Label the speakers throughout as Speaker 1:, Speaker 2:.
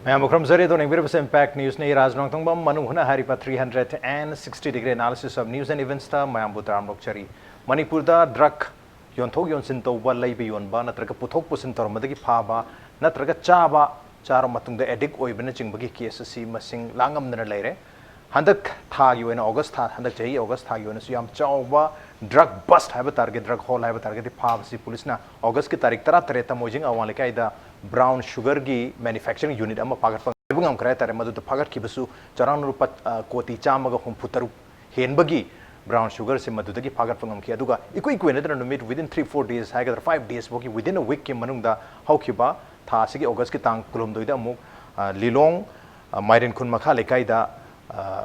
Speaker 1: Mayam from Zari doing very impact news ne Raj Nongthombam Manung Hutna Haripa 360-degree analysis of news and events ta Mayam Butram Lokchari Manipur da drug Yonthok Yonsin Toba Laibi Yonba Natraka Putok Pusin Tormadaki Paba Natraka Chaba Charamatung the Edic or Benaching Bagi cases Masing Langam Nere Handak Tagu in August Handak Jay August Tagu and Siam Chauba drug bust have a target drug hole have a target the Pavsi Police na August Kitarikara Treta Mojing Awalika brown sugar gi manufacturing unit ama pagat pangam kray tare madu pagat kibasu charang rupa koti chamaga humputaru henbagi brown sugar se madu dagi pagat pangam ki aduga ikui ne no meet within 3-4 days haga 5 days boki within a week ki manung da haukiba tha sigi august ki tang kulum doida mu lilong mairen kun makha lekai da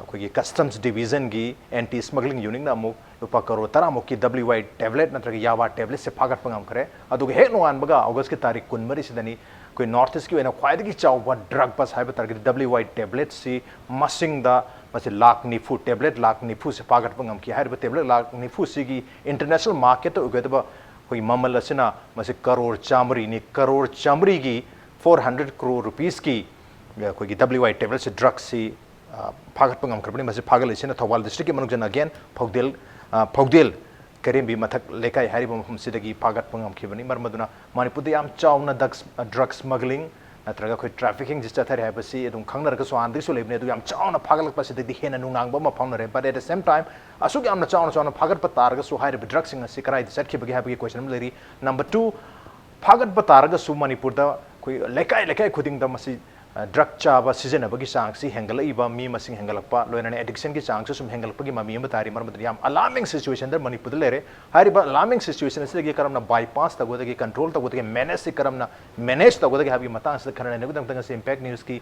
Speaker 1: koi customs division gi anti smuggling unit na mu lupa karo tara mu ki WY tablet natraga yawa tablet se pagat pangam kare aduga he no an baga august ki tarik kun mari sidani koi north east ki wena khwaid gi chawba drug bus haiba target WY tablet si masing da masi lak nifu tablet lak nifu se pagat pangam ki haiba tablet lak nifu si gi international market to ugedaba koi mamal asina masi crore chamri gi 400 crore rupees ki koi WY tablet se drug si pagat pangam karbani masi pagal isina Thawal district ki manung jan again Pogdel Karimbi Matak Lekai Haribam Sidagi Pagat Pangam Kibani Marmaduna Manipur am Chawna drug smuggling Natraga trafficking just at Habasi Dum Kanga Swan this will live am Chawna Pagal Pasidi the Hen and Nungang Pound but at the same time Asuki am the Chawna on a Pagat Patarga so high drugs in a Sikarai the set happy question lady number 2 Pagat Patarga Su Manipur Lekai Kuting the Masi drug chaba season abagi sang si hengala iba mi masing hengalakpa loina addiction ki chang sum hengalpagi ma mi tari mar yam alarming situation der Manipur lere hariba alarming situation se ge karamna bypass ta godagi control ta godagi manage se karamna manage ta godagi habi matang se kharane ne gudang se impact news ki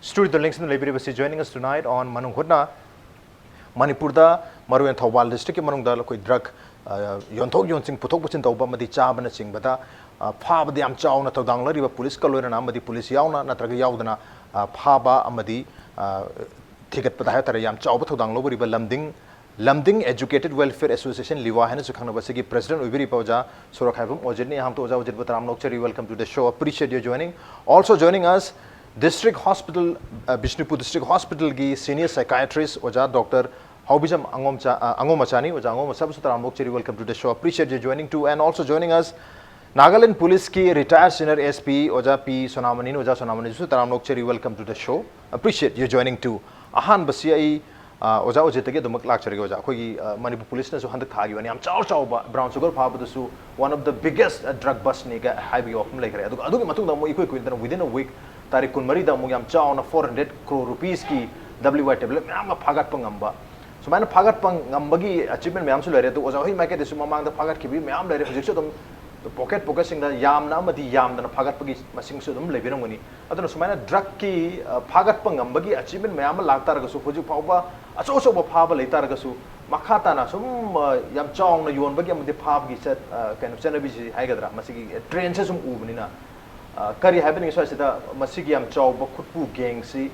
Speaker 1: studio the links in the library was joining us tonight on Manung Hutna Manipur da Maru and Thawal district manung da koi drug yonthok yonsing puthok puchin tawba madi chabana chingbada Paba am Chawna Todangla River Police Color Amadi Police Yauna Natraga Yaudana Paba Amadi Ticket Patahata Yam Chawba Todanglo River Lamding Educated Welfare Association LEWA Hana Sukanabasiki President Ubiri Pauja Sorokhaibam Ojit Hamto Ojit Batram Lokchari, welcome to the show. Appreciate you joining. Also joining us District Hospital Bishnupur District Hospital gi Senior Psychiatrist Oja Dr. Haobijam Angomachani Oja Angomacha Batram Lokchari, welcome to the show. Appreciate you joining too. And also joining us Nagaland Police ki retired senior SP Oja P Sonamani Oja Sonamani Taram Lokchari, welcome to the show. Appreciate you joining too. Ahan Basia Oja Ojitagi the Maklakchari Oja Kogi Manipur Police na so handak thagi ani am chaw brown sugar paba su one of the biggest drug bust nega highway of like adu matung da mo within a week tarik kun mari da mo yam chaw na 400 crore rupees ki WY tablet am phagat pangamba so man phagat pangambagi achievement me am su lere to Oja hi mai ke desu mamang da phagat ki bi me am lere hujik so pocket sing da yam na amadi yam da phagat pagi masing su dum lebirang mani aduna sumaina drug ki phagat pangambagi achievement me am laktar ga su hujik phauba aso ba phaba leitar ga su makhata na sum yam chong na yon bagi amadi phab gi set kind of chanabi ji haigadra masigi train se sum ubni na kari happening so sida masigi yam chaw ba khutpu gang si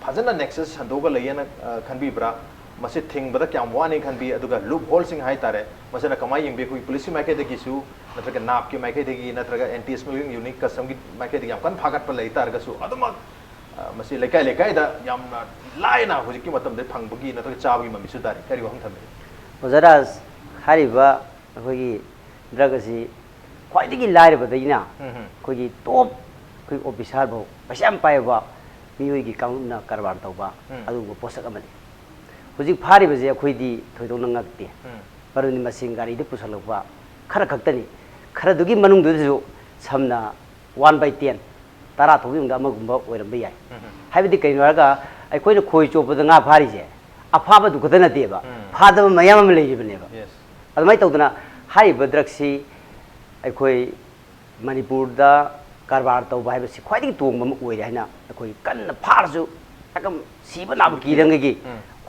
Speaker 1: phajana nexus handoga leyana khanbi bra masi thing bada kyam wani khan bi aduga loophole sing hai tare masana kamai yeng be koi police mai kai de gisu natraga nap ki mai kai de gi natraga anti smuggling unit custom gi mai kai de yam kan phagat pa lei tar ga su aduma masi lekai da yam lai na hoji ki matam de phang bagi natraga chaw gi mami su tare kari wa hang thambe
Speaker 2: ojaras hariba hogi drug si khwai digi lai ba daina kogi top koi officer bo pasam pai ba mi hoi gi kauna karbar tawba adu go posak amani Hujik Pari was a quidi, Todonangati, Paruni Masingari, the Pusalova, Karakatani, Karadugi Manung Duzu, Samna 1 by 10, Tarato Gamagumba or a Bay. Have the Kanaga, I quite a coach over the Naparise, a papa to Kotana Deva, part of Miami Legion. Yes. I might open a high Badraxi, I quite Manipur, Carvarto, Bibles, quite a tomb with Hana, a quite can parzu, I come see what I'm killing.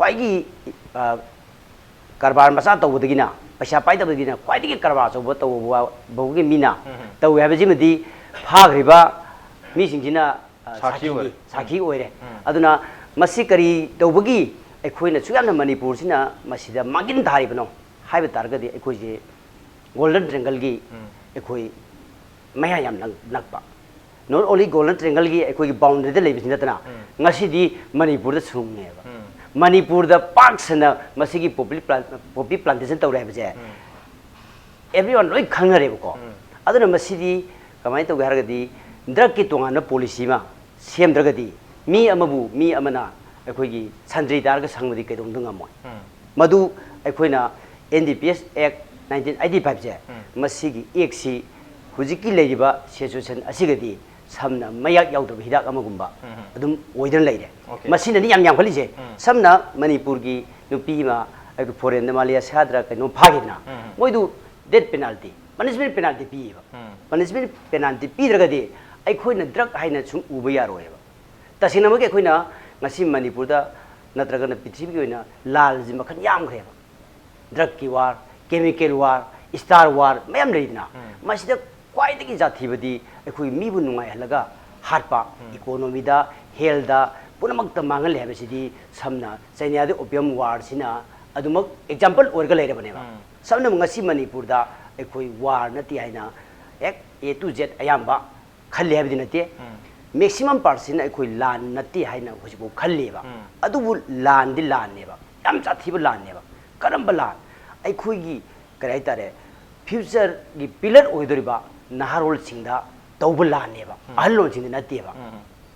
Speaker 2: Quite Carbar Masata with the Gina, a Shapaita with Gina, quite a Carvas of what Bogi Mina, though we have a Jimmy Pagriba, missing Gina Saki Oire. Aduna Masikari, the Bogi, a queen of Suyan Manipurina, Masida Magin Taribano, High Target, a quay Golden Drangalgi, a quay Mayam Nakpa. not only golden triangle gi ekoi boundary de lebi sinatana ngasi di Manipur da sungne ba Manipur da park sana masigi poppy plantation tawre ba je everyone loi khangnare ba ko aduna masidi kamai to gar gadi drug ki tongana policy ma sem drug di mi amabu mi amana ekoi gi sandri dar ga sangmadi kai dong dunga mo madu ekoina NDPS Act 1985 je masigi exi hujiki leiba situation asigadi samna mayak yaudaba hidak amagumba adum oidan leire masina ni yam khali je samna Manipur gi nupi ma ek foreign de malia sadra ka no phagina moidu death penalty punishment penalty pi ba punishment penalty pi dragadi ai khoina drug haina sum uba yaroi ba tasina ma ke khoina ngasi Manipur da natraga na prithvi gi oina lal ji makhan yam khre ba drug ki war chemical war star war mayam leidna masida kwai dagi jathi badi ekhui mi bu nungai halaga hatpa economy da health da punamak ta mangal le habisidi samna chainia de opium war sina adumak example orga leire bane ba samna ngasi Manipur da ekhui war na ti haina ek A to Z ayamba khalle habidi nate maximum percent ekhui lan nati haina hojibo khalle ba adubu lan di lan ne ba yam jathi bu lan ne ba karamba lan ekhui gi karai tare future gi pillar oidoriba naharol singda tawbala neba ahlo singda nateba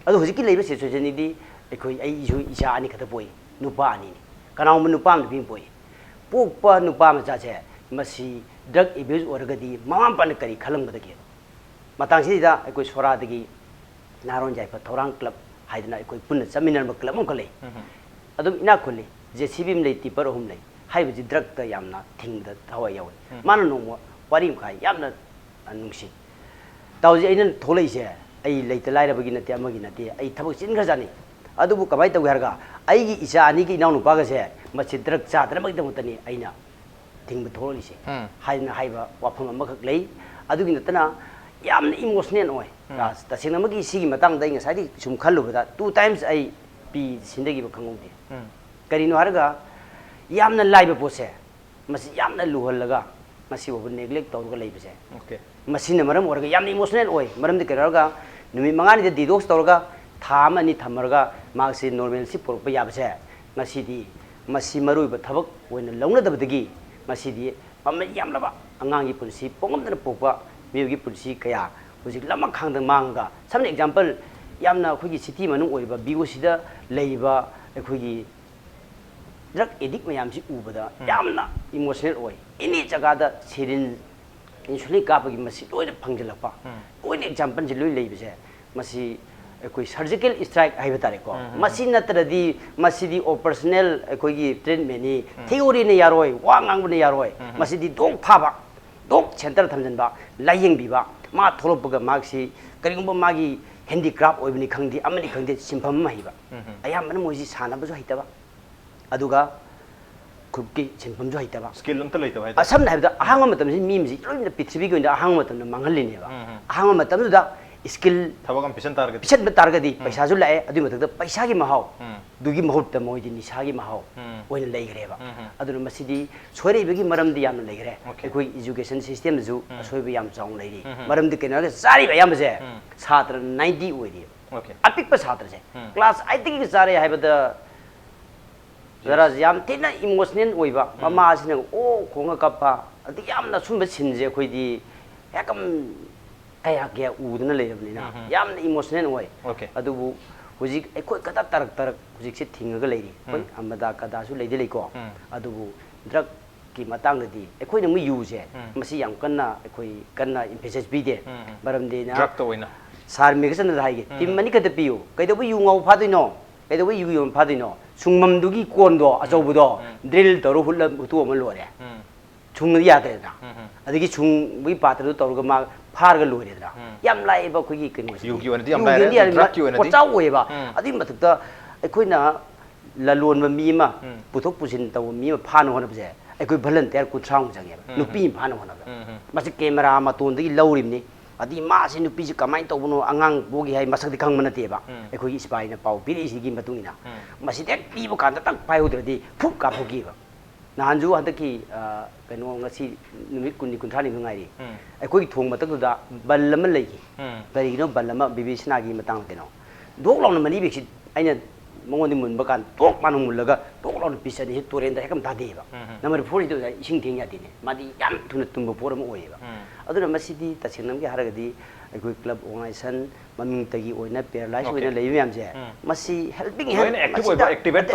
Speaker 2: adu hojiki leiba situation ni di ekoi ai isu isa ani khata poi nupa ani kanaw mu nupa am bing poi pokpa nupa ma cha che masi drug abuse orgadi mamam pan kari khalam gada ge matang si da ekoi sora dagi naron jai pa thorang club haidna ekoi punna seminar ma club mo kale adum ina kholi JCB mlei tipar hum lei haibaji drug ta yamna thingda thawai yaw mana no warim khai yamna anungsi tawji aina tholai se ai leita laira bagi nate amagi nate ai thabak chin khajani adubu kamai taw harga ai gi isa ani gi naunu paga se machi drug cha dra magi damutani aina thingba tholai se haina haiba wafam amakak lei adugi natana yamna emotional oi ras tasina magi sigi matang dai ngasai sum khallubada 2 times ai pi sindagi ba khangongde karino harga yamna laiba pose masi yamna luhallaga masi wo neglect tawrga leibase okay masina maram orga yamna emotional oi maram de karaga numi mangani de detox tawrga tham ani thamarga magsi normal si porpa yabase masi di masi marui ba thabak oina launa dabdagi masi di pamna yamla ba angangi punsi pongam pokpa miyogi punsi kaya hujik lama khangdang manga samna example yamna khogi city manung oiba bigo sida leiba khogi drug addict mayam si ubada yamna emotional oi ini jagada sirin insulin kapagi masi loi phangjilapa oi example ji loi leibase masi koi surgical strike ai batare ko masi natradi masi di operational koi gi treatment ni theory ne yaroi wa ngang ne yaroi masi di dong phaba dong center thamjanba layeng biba ma tholopaga magsi karigumba magi handicraft oibni khangdi amani khangde simpham mahiba ayam man moji sana bajo hitaba aduga kubki chinpam jo haitaba
Speaker 1: skill amta leitaba haita
Speaker 2: asam na habda ahanga matam si mimsi loina prithvi gi ahanga matam na mangalini ba ahanga matam da skill
Speaker 1: thabagam pisan target
Speaker 2: pisan targadi paisa ju lae adu matak da paisa gi mahau dugi mahut ta moidi ni sagi mahau oina leigre ba adu masidi soire begi maram di yam leigre ekoi education system ju soibe yam chaung leiri maram di kenal sari ba yam je chhatra 90 oidi okay apik pa chhatra je class 8 gi sare haibada जरा याम तेना emotional ओइबा mama सिना ओ खोंगा कपा अति यामना सुनबा सिनजे खोइदि एकम कया के Udhna लेबनिना यामना emotional ओइ अदुबु हुजिक एखोय कदा तरक तरक हुजिक से थिंगगा लेरि कोइ अमदा कदा सु लेदि लेको अदुबु ड्रग की मतंगदि एखोयना मु यूजे मसी याम कन्ना एखोय कन्ना इम्फेसिस बिदे बरमदेना ड्रग तो ओइना सार मेगसन दाइगे तिम मनि कदा पियो कैदबु यु ngau फादिनो कैदबु you Yama फादिनो sungmamdugi kondo ajobudo drill toru hulla tu ma lore chung ya de da adigi chung bi patru toru ma phar ga lore da yam lai ba khu gi kin
Speaker 1: yu gi wani yam lai drug yu wani
Speaker 2: ko chaw we ba adi mathuk da ekhoina lalon ma mi ma puthok pusin taw mi ma phan hona ba je ekoi volunteer ku chang jang ya nupi phan hona ba ma se camera ma ton digi laurim ni adi ma se nupi ji kamai taw bono angang bogi hai masak di khang manate ba ekoi spy na pau piri si gi matung ina masi dek pi bu kan tak pai udredi phuk ka phugi ba nahanju hadaki kano ngasi numit kunni kunthani nungai ai koi thong matak da ballama lei bari no ballama bibisna gi matang keno dok long mani bi aina mongoni mun bakan tok manung mulaga tok long pisani torenda hekam dadi ba number 4 do ising thing ya dine madi yam thuna tumba poram oi ba aduna masidi tasinam gi haragadi ai club organization maming tagi oina paralyze oina lei myam je masi helping hand
Speaker 1: activate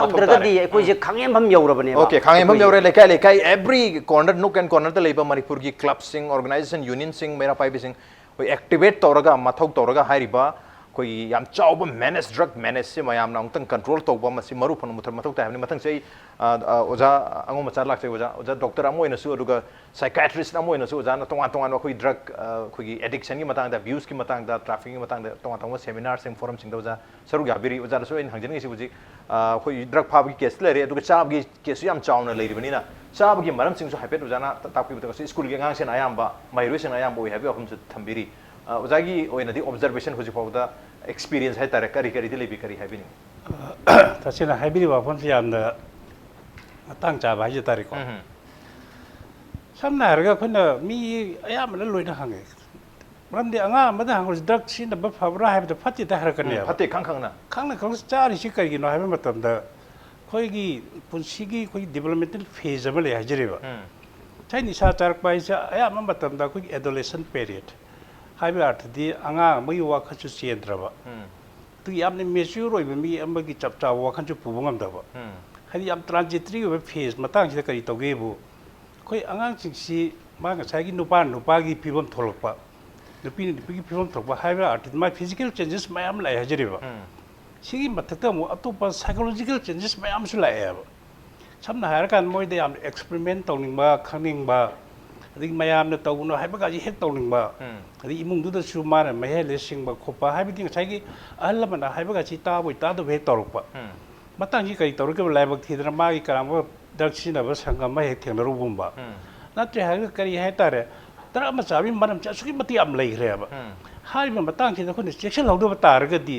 Speaker 1: tok
Speaker 2: dragadi ai koi je khangem bam yaurabane ba
Speaker 1: okay khangem bam yaure lekai every corner nook and corner te leiba manipur gi club sing organization union sing mera pai sing oi activate toraga mathok toraga hairiba koi yam chawba manage drug manage se mayam na ungtang control tawba masi maru phon muthar mathok ta hamni mathang sei oja Angomacha lak sei oja doctor amoina su aduga psychiatrist amoina su oja na tongan koi drug koi addiction gi matang da abuse gi matang da trafficking gi matang da tongan seminar sing forum sing da oja saru ga biri oja so in hangjin gi si buji koi drug phab gi case le re aduga chab gi case yam chawna leiri bani na chab gi maram sing so hypet oja na tapki buta school gi ngang sen ayam ba mairu sen ayam bo habi akum thambiri ozagi oina di observation huji pawda experience hai tare kari di lebi kari hai bini
Speaker 3: tasina hai bini ba phon siam da tang cha ba ji tari ko samna harga khona mi ayam na loina hange ramdi anga ma da hangol drug sin da ba phabra hai da phati ta har kan ya
Speaker 1: phati khang na
Speaker 3: cha ri si kari gi no hai matam da khoi gi punsi gi khoi developmental phase ma le hajri ba chai ni sa char pai sa ayam ma matam da khoi adolescent period हाइबे अर्थदी आंगा मई वाखछु सेंद्रबा तु यामने mature ओइबे मी अमगी चपचा वाखछु पुबंगम दबा हादि याम transitory ओबे phase Matang सिदा करि तोगेबु खोइ आंगांग सिंगसि मा गसाइगी नुपागी फिबम थोलकपा नुपीगी फिबम थोलकपा हाइबे अर्थदी मा फिजिकल चेंजेस मयाम लाइ हजरिबा सिगी मथकता मु अतोपा साइकोलॉजिकल चेंजेस मयाम सु लाइबा समना हारकान मोइदे याम एक्सपेरिमेंट तौनिंगबा खनिंगबा अदि मयामने तौनो हाइबगा जी हेक तौनिंगबा अदि इमुंगदुदा सु माने महेले सिंगबा खोपा हाइबदि ngसाइगी अहलमना हाइबगा ची ताबोइ तादो हे तौरकपा मतंगी कई तौरके लाइबक थीदना मागी करामो दक्षिणबा संगम मा हेक थेंगनरुबुंबा नत्रे हाइबगा करी है तारे तरा मा चाबि मनम चासुगी मति am लेखरेबा हाइबा मतंग सिदा खुनि सेक्शन लौदो तारगदि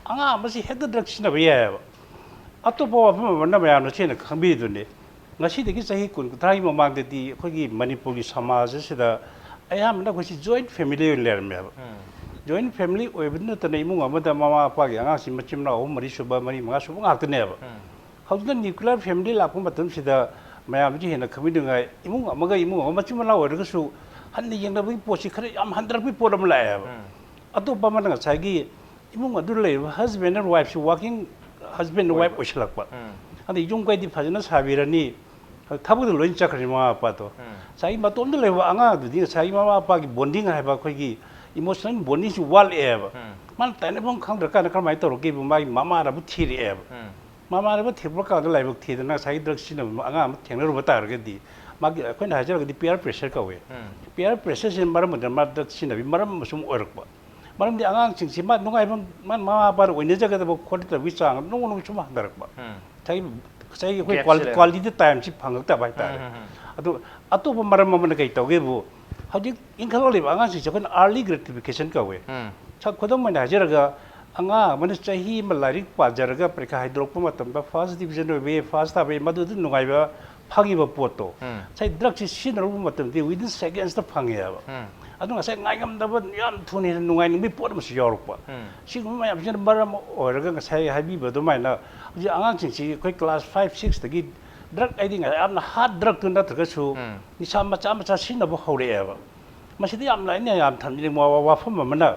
Speaker 3: आंगा मसि हेक दक्षिणबा याबा अतोपो वफम मनम यामना chain खंबिदुने ngasi sahi kun thai mamang de khoi manipur gi samaj sida ayam na khoi joint family ler me joint family oibna ta nei mung amada mama pa gi anga sim chim na o mari suba mari ma suba ngak te ne ba hauda nuclear family la pum batum sida mayam ji hena khami dungai imung amaga imung ama chim na or ga su han ni yeng da bi pochi khare am 100 bi podam la ya atu pa man nga sai gi imung adu le husband and wife working husband and wife oslak pa ani yung kai di phajana sabirani थाबुद लोइन चखरि मा पातो साइ मतोम दे लेवा आंगा दुदि साइ मा पा की बॉन्डिंग हाइबा खोइ की इमोशनल बॉन्डिंग सु वाल एब मान ताने बम खंग रका न खमाइ तरो के माइ मामा रबु थिरि एब मामा रबु थिब्र का द लाइबक थिदना साइ ड्रग्स न आंगा थेंगर रबा तार के दि मागी खोइन हाजर के दि पीयर प्रेशर का वे पीयर प्रेशर से मरम द मा ड्रग्स न बि मरम सुम ओरकबा मरम दि आंगा सिंग सिमा नुगाइ बम मान मामा बार ओइने जगह द खोट त विचांग नुग नुग सुम हंदरकबा साइ साइ कोई क्वालिटी टाइम से फंगता बाय ता अदो अतोप मरम मन कई तोगेबु हजि इंखलो लेबा आंगा सि जखन अर्ली ग्रेटिफिकेशन कावे छ खदम मन हाजरगा आंगा मन चाहि म लारिक पाजरगा परीक्षा हाइड्रोप मतम बा फर्स्ट डिवीजन वे फर्स्ट ताबे मदु नुगाइबा फागिबा पोतो साइ ड्रग सि सिनरु मतम दि विदिन सेकेंड्स त फंगेबा अदु ngasa ngaigam daba yam thuni nungai ning bi pot ma si yorukpa sing ma yam sin baram oraga ngasai habi ba do mai na ji angang sing si koi class 5 6 tagi drug aiding am na hard drug tun da thga su ni sam ma cha sin na bo hore eba ma si yam lai ne yam than ni mo wa pham ma na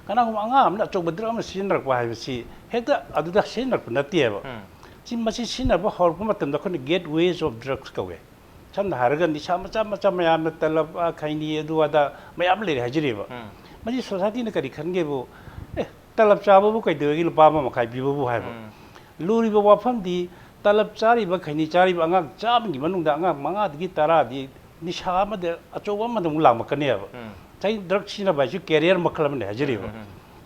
Speaker 3: kana ko anga am na chok ba drug ma sin rak ba ha si hekta adu da sin rak na ti eba si ma si sin na bo hor ko ma tam da ko gateways of drugs ka we 참나 하르간 니 참마 mayam na talab khaini edu ada mayam le hajri ba maji society ne kari khange bo talab chabu bu kai de gi pa ma khai bi bu hai ba luri ba wafam di talab chari ba khaini chari ba anga cham gi manung da anga manga gi tara di ni sha ma de achowa ma dum la ma kane ba chai drug sina ba ju career makhalam ne hajri ba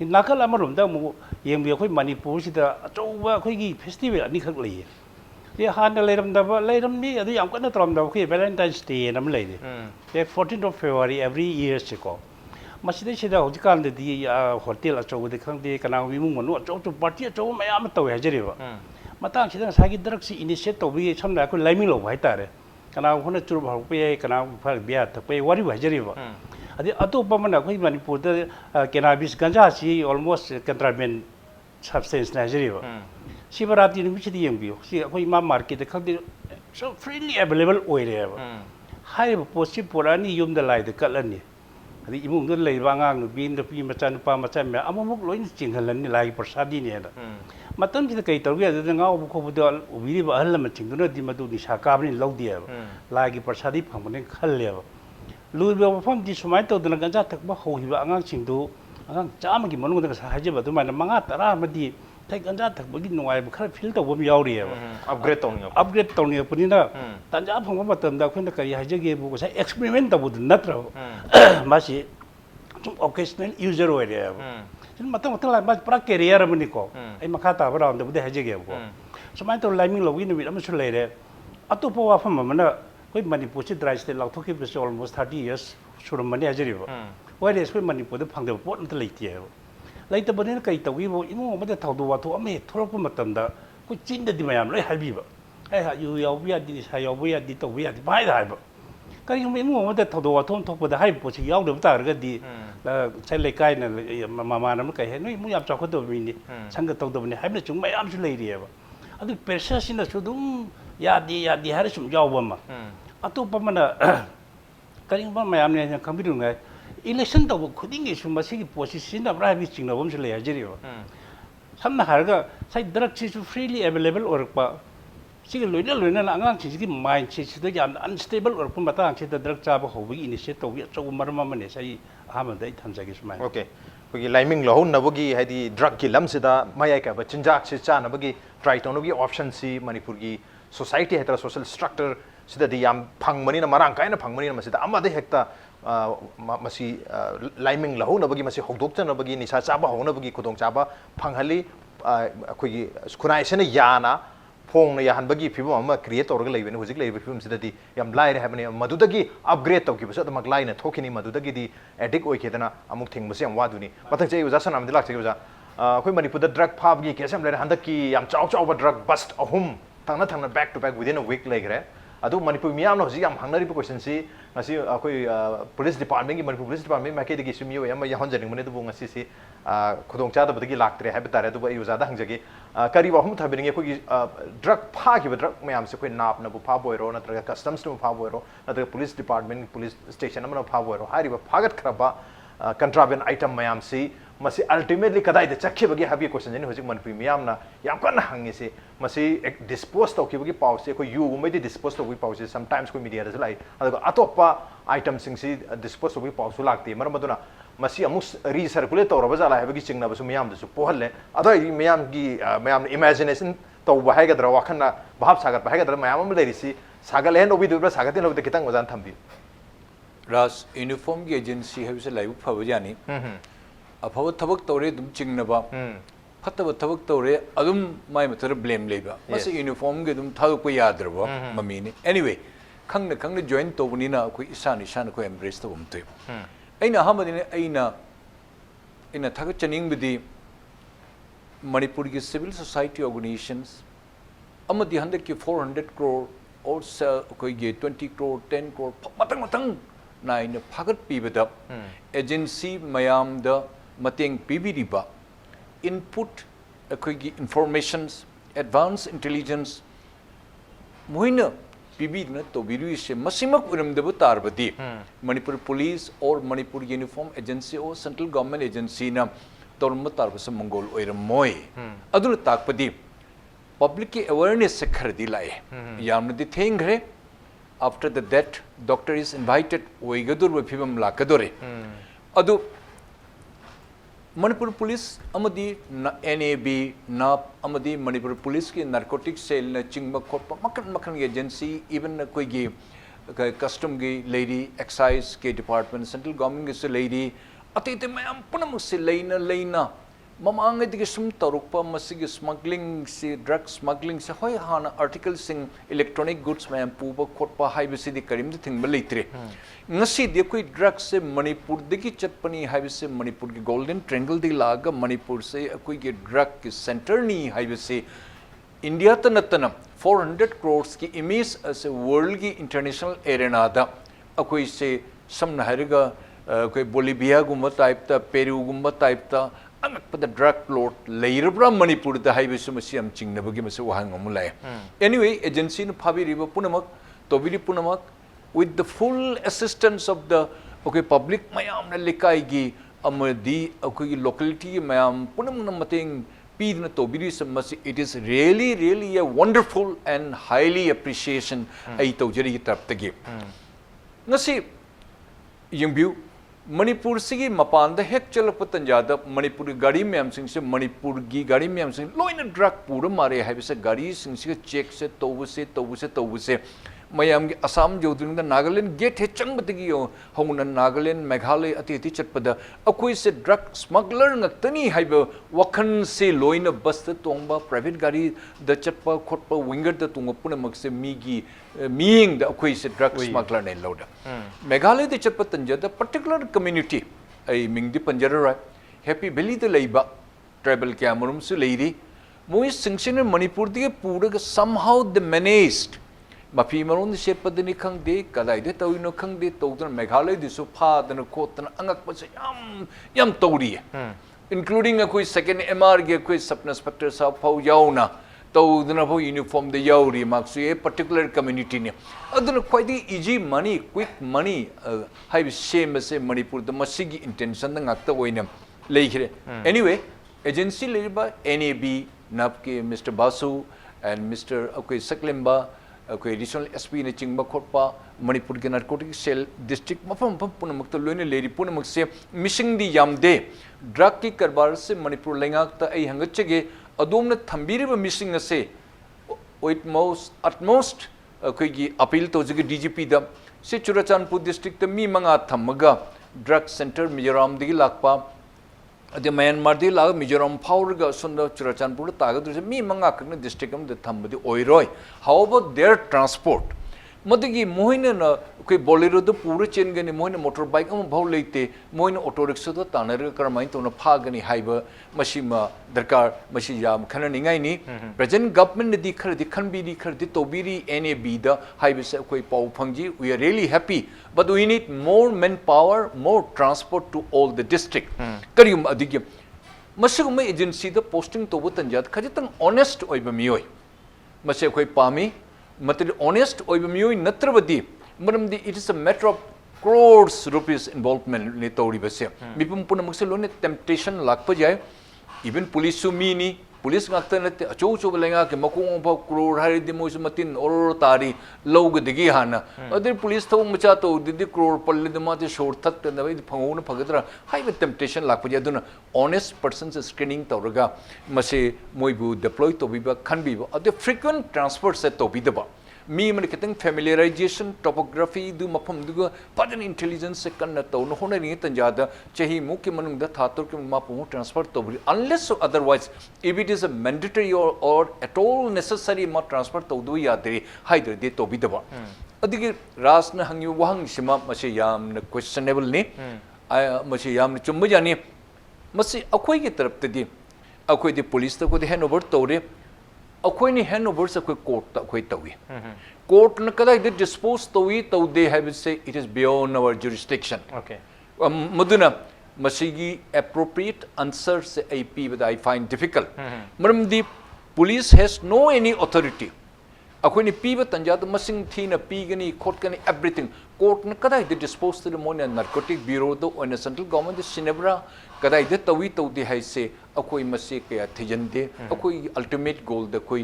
Speaker 3: in nakal amarum da mu yeng bi khoi manipur si da achowa khoi gi festival ani khak le ये हान लेरम दब लेरम नि अदु याम कन तरम दब खि Valentine's day नम लेदे ये 14th of February every year सिको मसिदे सिदा होजिकान दे दि होटल अचौ दे खंग दे कना विमुंग मनु अचौ तो पार्टी अचौ मयाम तो हजरेबा matang sida sagi drug si initiate to bi samna ko laiming lo hai tare kana hona chur bhar pe kana phar bia ta pe wari bha jari ba adi atopa mana khoi Manipur da cannabis ganja si almost contraband substance na jari ba sibarati ni bichi di yengbi si khoi ma market da khadi so freely available oi re ba hai ba posi porani yum da lai da kalani adi imung da lai ba ngang bin da pi macha pa macha me amamuk loin chinghalan ni lai persadi ni da matam ji da kai tawgi da ngau bu khobu da ubiri ba hal ma chingdu na di madu ni saka ni lodi ba lai gi persadi phang ne khal le ba lu ba pham di sumai to da ganja tak ba ho hi ba ngang chingdu ngang chama gi manu da sa haje ba du ma manga tara ma di thai ganja tak ba gi nuai ba khar feel to bom yaw ri ba upgrade to ni puni na tanja phang ba tam da khun da kai haje ge bu sa experiment ta bu natra ma si occasional user oi re ba matang matang lai mas pra career mani ko ai makha ta ba ram da bude haje ge ko somai to lai ming lo wi ni am su le re atu po wa pham ma na koi Manipur si dry state lau thoki be almost 30 years suram mani haje ri ba wai des koi Manipur da phang de pot na lai ti lai ta bani kai ta wi bo imu ma da thau do wa tho ame thorok pa matam da ko chin da di mayam lai hai bi ba ai ha yu yaw bi di sa yaw bi di to bi di bai da ba kai imu ma da thau do wa thon thok pa da hai po si yaw de ta ga di sai lai kai na ma na kai he noi mu yam cha ko do mi ni sang ga to do ni hai na chung mayam su lai ri ba adu pressure sin da su dum ya di har sum yaw ba ma atu pa mana kai ba mayam ne kham bi du ngai election to khuding gi sum si position da bra bi ching na bom se le ya jiri ba samna har ga sai drug chi su freely available or pa si ga loina na angang chi gi mind chi da yam unstable or pa mata chi da drug cha ba ho bi initiate to bi so mar ma ne sai ha ma dai tham ja gi sumai
Speaker 1: okay gi liming lo na bogi hadi drug ki lam sida mayai ka ba chinjak si cha na bogi try to no gi option si Manipur gi society hetra social structure sida di yam phangmani na marang kai na phangmani na masida ama de hekta masi liming lahu na bagi masi hokdok cha na bagi nisa cha ba hona bagi khudong cha ba phanghali khoi gi khunai sene yana phong na yahan bagi phibam ama create orga leibe ne hojik leibe phibam sida di yam lai re habani madudagi upgrade to ki basa mak lai na thokini madudagi di addict oi khedana amuk thing basi am waduni mathang chei uja sanam dilak chei uja khoi Manipur da drug phab gi kesam le handak ki yam chau chau ba drug bust ahum thangna back to back within a week like re adu Manipur miyam no hojik am hangnari question si ngasi khoi police department gi Manipur police department ma ke digi sumyo yam ya honjaring mane du ngasi si khudong cha da badagi laktre ha betare du ai uza da hangjagi kari wa hum thabiringe khoi drug pha ki drug mayam se khoi nap na bu pha boiro na tra customs nu pha boiro na tra police department police station amna pha boiro hari ba phagat khraba contraband item mayam si masi ultimately kadai de chakhe bagi habi question ni hojik Manipur miyam na yam kan hangi se masi dispose to ki bagi pau se khoi yu mai de dispose to bagi pau se sometimes khoi media da lai ado atopa item sing si dispose to bagi pau su lakti mar maduna masi amus recirculate to roba jala bagi chingna basu miyam da su pohalle ado miyam gi miyam imagination to ba hai ga dra wa khanna bhab sagar ba hai ga dra miyam am le ri si sagal hen obi du bra sagatin lo de kitang wazan thambi
Speaker 4: Raj uniform gi agency have se laibu phawajani afhaw thabak tore dum chingnaba phattaba thabak tore adum mai matar blame leba masi uniform ge dum thau ko yadraba mami ni anyway khangna join to buni na ko isan ko embrace to bum te aina hamadi ne aina thagat chaning bidi Manipur gi civil society organizations amadi handak ki 400 crore or ko ge 20 crore 10 crore matang na ina phagat pibada agency mayam da mateng pibiriba input akoigi informations advanced intelligence moina pibidna to biru se masimak uram debu tarbadi Manipur police or Manipur uniform agency or central government agency na torma tarbasa mongol oiram moi aduna takpadi public awareness se khardi lai yamna di thengre after the death doctor is invited oigadur wefibam lakadore adu Manipur police amadi NAB NAP amadi Manipur police ki narcotic cell na chingba khotpa makan agency even koi gi custom gi lady excise ke department central government gi se lady atite mayam punam se leina mamang edi sum tarukpa masigi smuggling se drug smuggling se hoi hana articles sing electronic goods mayam puba khotpa haibisi di karim di thing balitre ngasi de koi drug se Manipur de ki chatpani haibisi Manipur ki golden triangle di laga Manipur se koi ki drug ki center ni haibisi India ta natana 400 crores ki image as a world ki international arena da akoi se samna hariga koi Bolivia gumba type ta Peru gumba type ta angakpada drug lord leirabra Manipur da haibe sumasiam chingnabagi mase wahang amulai anyway agency no phabi riba punamak tobiri punamak with the full assistance of the public mayam na likai gi amadi locality mayam punam na mating pidna tobiri samasi it is really a wonderful and highly appreciation ai tawjari taraptagi ngasi yungbiu Manipur sigi mapan da hek chalakpa tanjada Manipur gari myam sing se Manipur gi gari myam sing loina drug pura mare haibisa gari sing se check se tawuse mayam gi Assam jodung da Nagaland gate he changbati yo hongna Nagaland Meghalaya ati chatpada akoi se drug smuggler ngaktani haiba wakhan se loina bus ta tongba private gari da chatpa khotpa winger da tungpa puna makse mi gi meaning the akoi se drug smuggler ne loda Meghalaya de chatpa tanjada particular community ai mingdi panjara happy valley de leiba tribal camerum su leiri moi singsin Manipur de pura somehow the managed Mafi maron di sherpadani khangde kadai de tawino khangde tawdan Meghalaya di so phadana khotana angak pa se yam tawri including a koi second MR ge koi sub inspector sahab phau yauna tawdana phau uniform de yauri maksu a particular community ne aduna quite easy money quick money have shame se Manipur the masigi intention da ngakta oina leikre anyway agency leba NAB napke Mr Basu and Mr okay Saklimba additional SP ne chingba khotpa Manipur ke narcotic cell district mafam punamak to loine leri punamak se missing di yamde drug ki karbar se Manipur lengak ta ai hangachege adom na thambiri ba missing ase at most gi appeal to jige DGP da se Churachandpur district ta mi manga thamaga drug center Mizoram digi lakpa ade Myanmar di lag Mizoram phawrga sunda Churachandpur tagadru mi manga kakna district am de thambadi oiroi how about their transport madigi mohina na koi bolero do pura chain gani mohina motorbike am bhaw leite mohina auto rickshaw do tanarga karmai to na phagani haiba mashima darkar mashi yam khanani ngai ni present government di khar di khanbi di khar di tobiri NAB da haiba se koi pau phangji we are really happy but we need more manpower more transport to all the district karium adigi masugum agency da posting to butanjat khajitang honest oiba mioi mase koi pami matter honest oiba mioi natrabadi maramdi it is a matter of crores rupees involvement ne tori base mipum punamuk se lone temptation lakpa jai even police su mini police ngakta nate acho cho lenga ke makung ba crore hari di mo matin or tari log digi hana other police thong macha to didi crore palle de ma te short thak te nabai phangona phagadra high with temptation lakpa ja duna honest persons screening tawraga mase moibu deploy to biba khan biba other frequent transfer set to bidaba me man ketang familiarization topography du mafam du padan intelligence se kan to no hona ri tanjada chahi mu ke manung da thatur ke ma pu transfer to unless otherwise if it is a mandatory or at all necessary ma transfer to du ya de haider de to bidaba adigi ras na hangi wahang sima mase yam na questionable ne mase yam chumba jani mase akoi ki taraf te di akoi de police ta ko de hand over to re akoi ni hand over sa koi court ta koi tawi court na kada de dispose tawi to they have say it is beyond our jurisdiction
Speaker 1: okay
Speaker 4: maduna masigi appropriate answer se IP but I find difficult maram the police has no any authority akoi ni piba tanjad masing thina pigani court kani everything court na kada de dispose to the mon narcotic bureau do on the central government the Sinebra kada de tawi to the hai se akoi masi ke thijande akoi ultimate goal da koi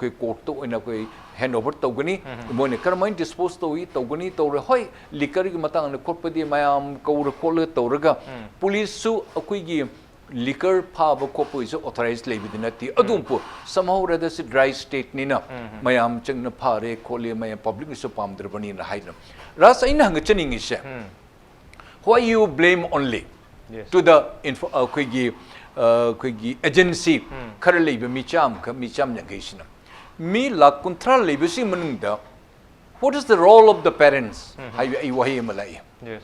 Speaker 4: koi court to ina koi hand over to gani mon karmain dispose to wi to gani to re hoi liquor gi matang na court padi mayam kaur kol to raga police su akoi gi liquor phaba kopo is authorized lebidinati adumpu somehow rather is dry state ni na mayam changna phare khole mayam public so pamdrbani na haina ras aina hang chaning is why you blame only to the koigi agency khar leiba micham ka micham nagaisina mi la kuntra leiba si manung da what is the role of the parents? I wahi malai.
Speaker 1: Yes.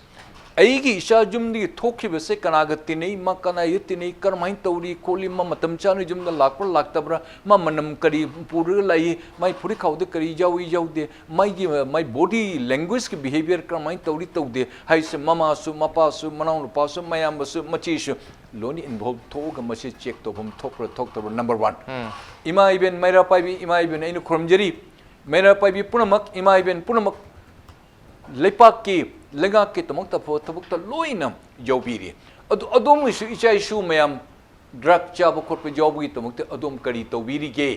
Speaker 4: Aigi isha jumdi thoki bese kanaga tinei ma kana yitinei karmain tauri koli ma matam chani jumda lakpar laktabra ma manam kari puru lai mai puri khaude kari jau de my body language ki behavior karmain tauri taude hai se mama su mapa su manang pa su mayam su machi su loni involve thoga mase check to bom thokra number 1 ima even maira pai bi ima even ainu khomjari maira pai bi punamak ima even punamak lepak ki lega ke tamok ta pho tabuk ta loina jawbiri adom isu ichai shu mayam drug chaba khot pe jawbi tamok ta adom kari tawbiri ge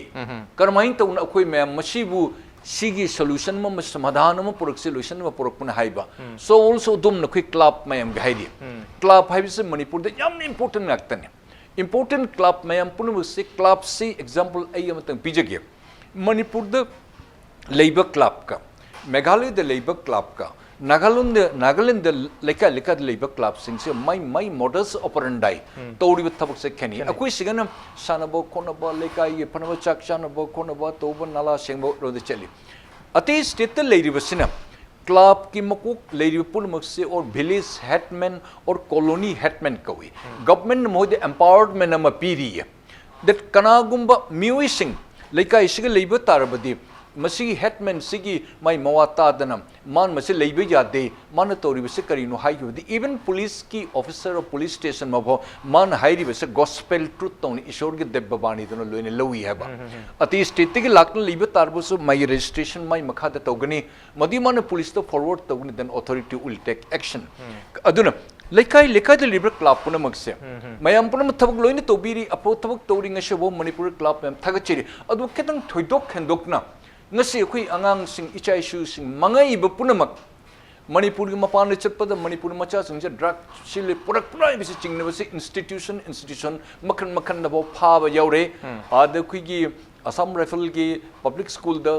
Speaker 4: karmain ta un akhoi mayam masibu sigi solution ma samadhan ma purak solution ma purak pun haiba so also dum na quick club mayam ge haidi club haibi se manipur da yam important naktane important club mayam pun se club se example ai amatang pijage manipur da labor club ka meghalaya da labor club ka Nagaland leka labor club sing se my models operandi tawri with thabak se khani akoi sigana sanabo konaba leka ye panaba chak sanabo konaba toba nala sengbo ro de chali ati state leiri basina club ki makuk leiri pun makse or village headman or colony headman kawi government mo de empowerment ama piri that kanagumba muising leka isiga labor tarabadi masi headman sigi mai mawata danam man masi leibe jade man tori bese karino hai yodi even police ki officer of police station ma bho man hairi bese gospel truth tone ishor ge debbani dono loine lowi haba ati state ki lakna leibe tarbusu my registration mai makha da togani madi man police to forward togni then authority will take action aduna lekai de libre club puna makse mayam puna thabak loine tobiri apo thabak tori ngashebo manipur club mem thagachiri adu ketang thoidok khendokna ngasi khoi angang sing ichai shu sing mangai ba punamak manipur gi mapan le chatpada manipur macha sing je drug sile purak purai bisi chingna bisi institution makhan na bo pha ba yaure ad khoi gi assam rifle gi public school da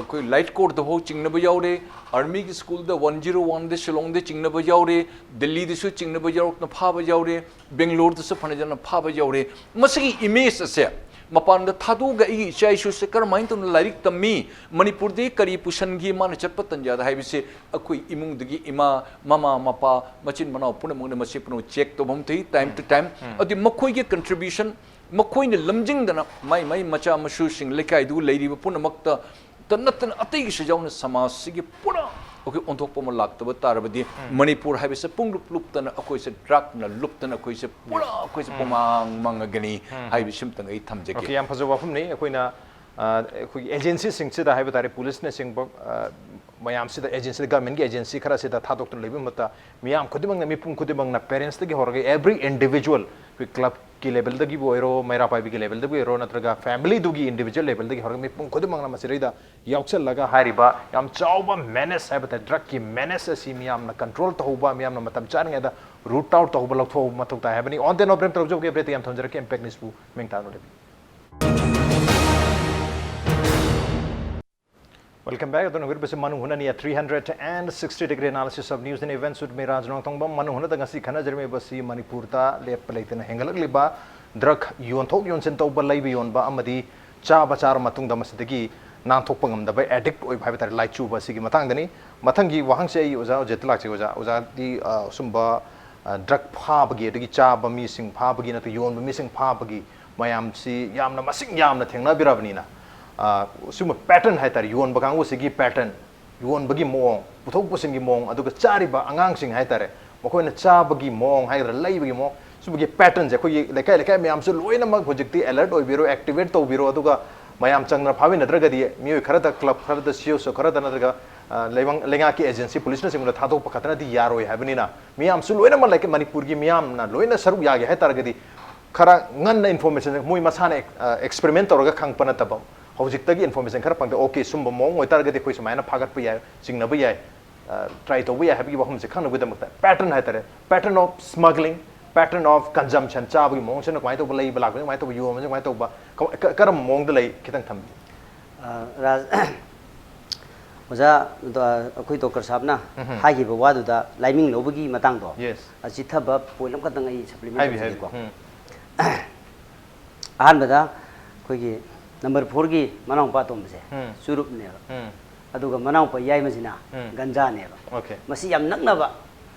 Speaker 4: koi light court da ho chingna ba yaure army gi school da 101 de shillong de chingna ba yaure delhi de su chingna ba yaure na pha ba yaure bangalore de su phana jana pha ba yaure masigi image ase mapan da thadu ga i chai shu se kar main tun lairik tammi manipur de kari pushan gi man chat patan ja da hai bise akoi imung digi ima mama mapa machin manau punamung ne masi puno check to bom thei time to time adi makhoi gi contribution makhoi ne lamjing dana mai macha masu sing lekai du leiri punamak ta tanatan atai gi shajauna samas sigi pura okay ontok pom lak ta tarabadi manipur hai bise pung lup tana akoi se drug na lup tana akoi se pura akoi se pomang mangagani hai bisim tang ai thamje
Speaker 1: okay yam phajo wafum nei akoina akoi agency sing se da hai batare police ne sing mayam se da agency government gi agency khara se da thadok tun lebi mata miyam khudimang na mipum khudimang na parents ta gi horga every individual we club ki level da gi boiro maira pai gi level da gi ro natraga family du gi individual level da gi horga mipum khudimang na masiri da yaukchal laga hariba yam chauba menace hai bata drug ki menace si miyam na control to hoba miyam na matam chan ngai da root out to hoba lok tho matuk ta habani on the no prem tro jo ge brete yam thonjara ke impact nisbu mengta no lebi Welcome back. Adon wir bese Manung Hutna ni 360-degree analysis of news and events with me Raj Nongthombam Manung Hutna ngasi khana jerme basi Manipur ta lep leitena hengalak liba drug yonthok yonsen tawba laibi yonba amadi cha bachar matung da masidagi nan thokpa ngam da bai addict oi bhai tar lai chu basi gi matang dani mathang gi wahang se oja jetlak che oja di sumba drug pha bagi dagi cha ba mi sing pha bagi na to yon ba mi sing pha bagi mayam si yamna masing yamna thengna birabni na suma pattern hai tar yon bagang sigi pattern yon bagi mong puthok pusin gi mong aduga chari ba angang sing hai tare makoi na cha bagi mong hai lai bagi mong suma gi pattern je khoi lekai mayam su loina mag projecti alert oi biro activate to biro aduga mayam changna phawi nadraga di mi khara da club khara da cio so khara da nadraga lenga ki agency police na singula thadok pakatna di yaroi habni na miyam su loina ma like manipur gi miyam na loina saru ya ge hai tar ga di khara ngan na information moi masana experiment oraga khang pana tabam hojik information khara pangda okay sumba mong oi target khoi sumaina phagat pa ya singna ba ya try to we have gi bahum se khang gudam pattern hai tare pattern of smuggling pattern of consumption cha bi mong chen mai to lai ba lak mai to yu mai to ba karam mong da lai kitang tham
Speaker 2: raj oja akoi doctor sahab na hai gi ba wadu da laiming lo bagi matang do
Speaker 1: yes
Speaker 2: achi thaba poilam ka tang ai supplement ko ahan bada koi gi number 4 gi manong pa tom se surup ne aduga manau pa yai masina ganja ne ba
Speaker 1: Okay.
Speaker 2: masi yam nakna ba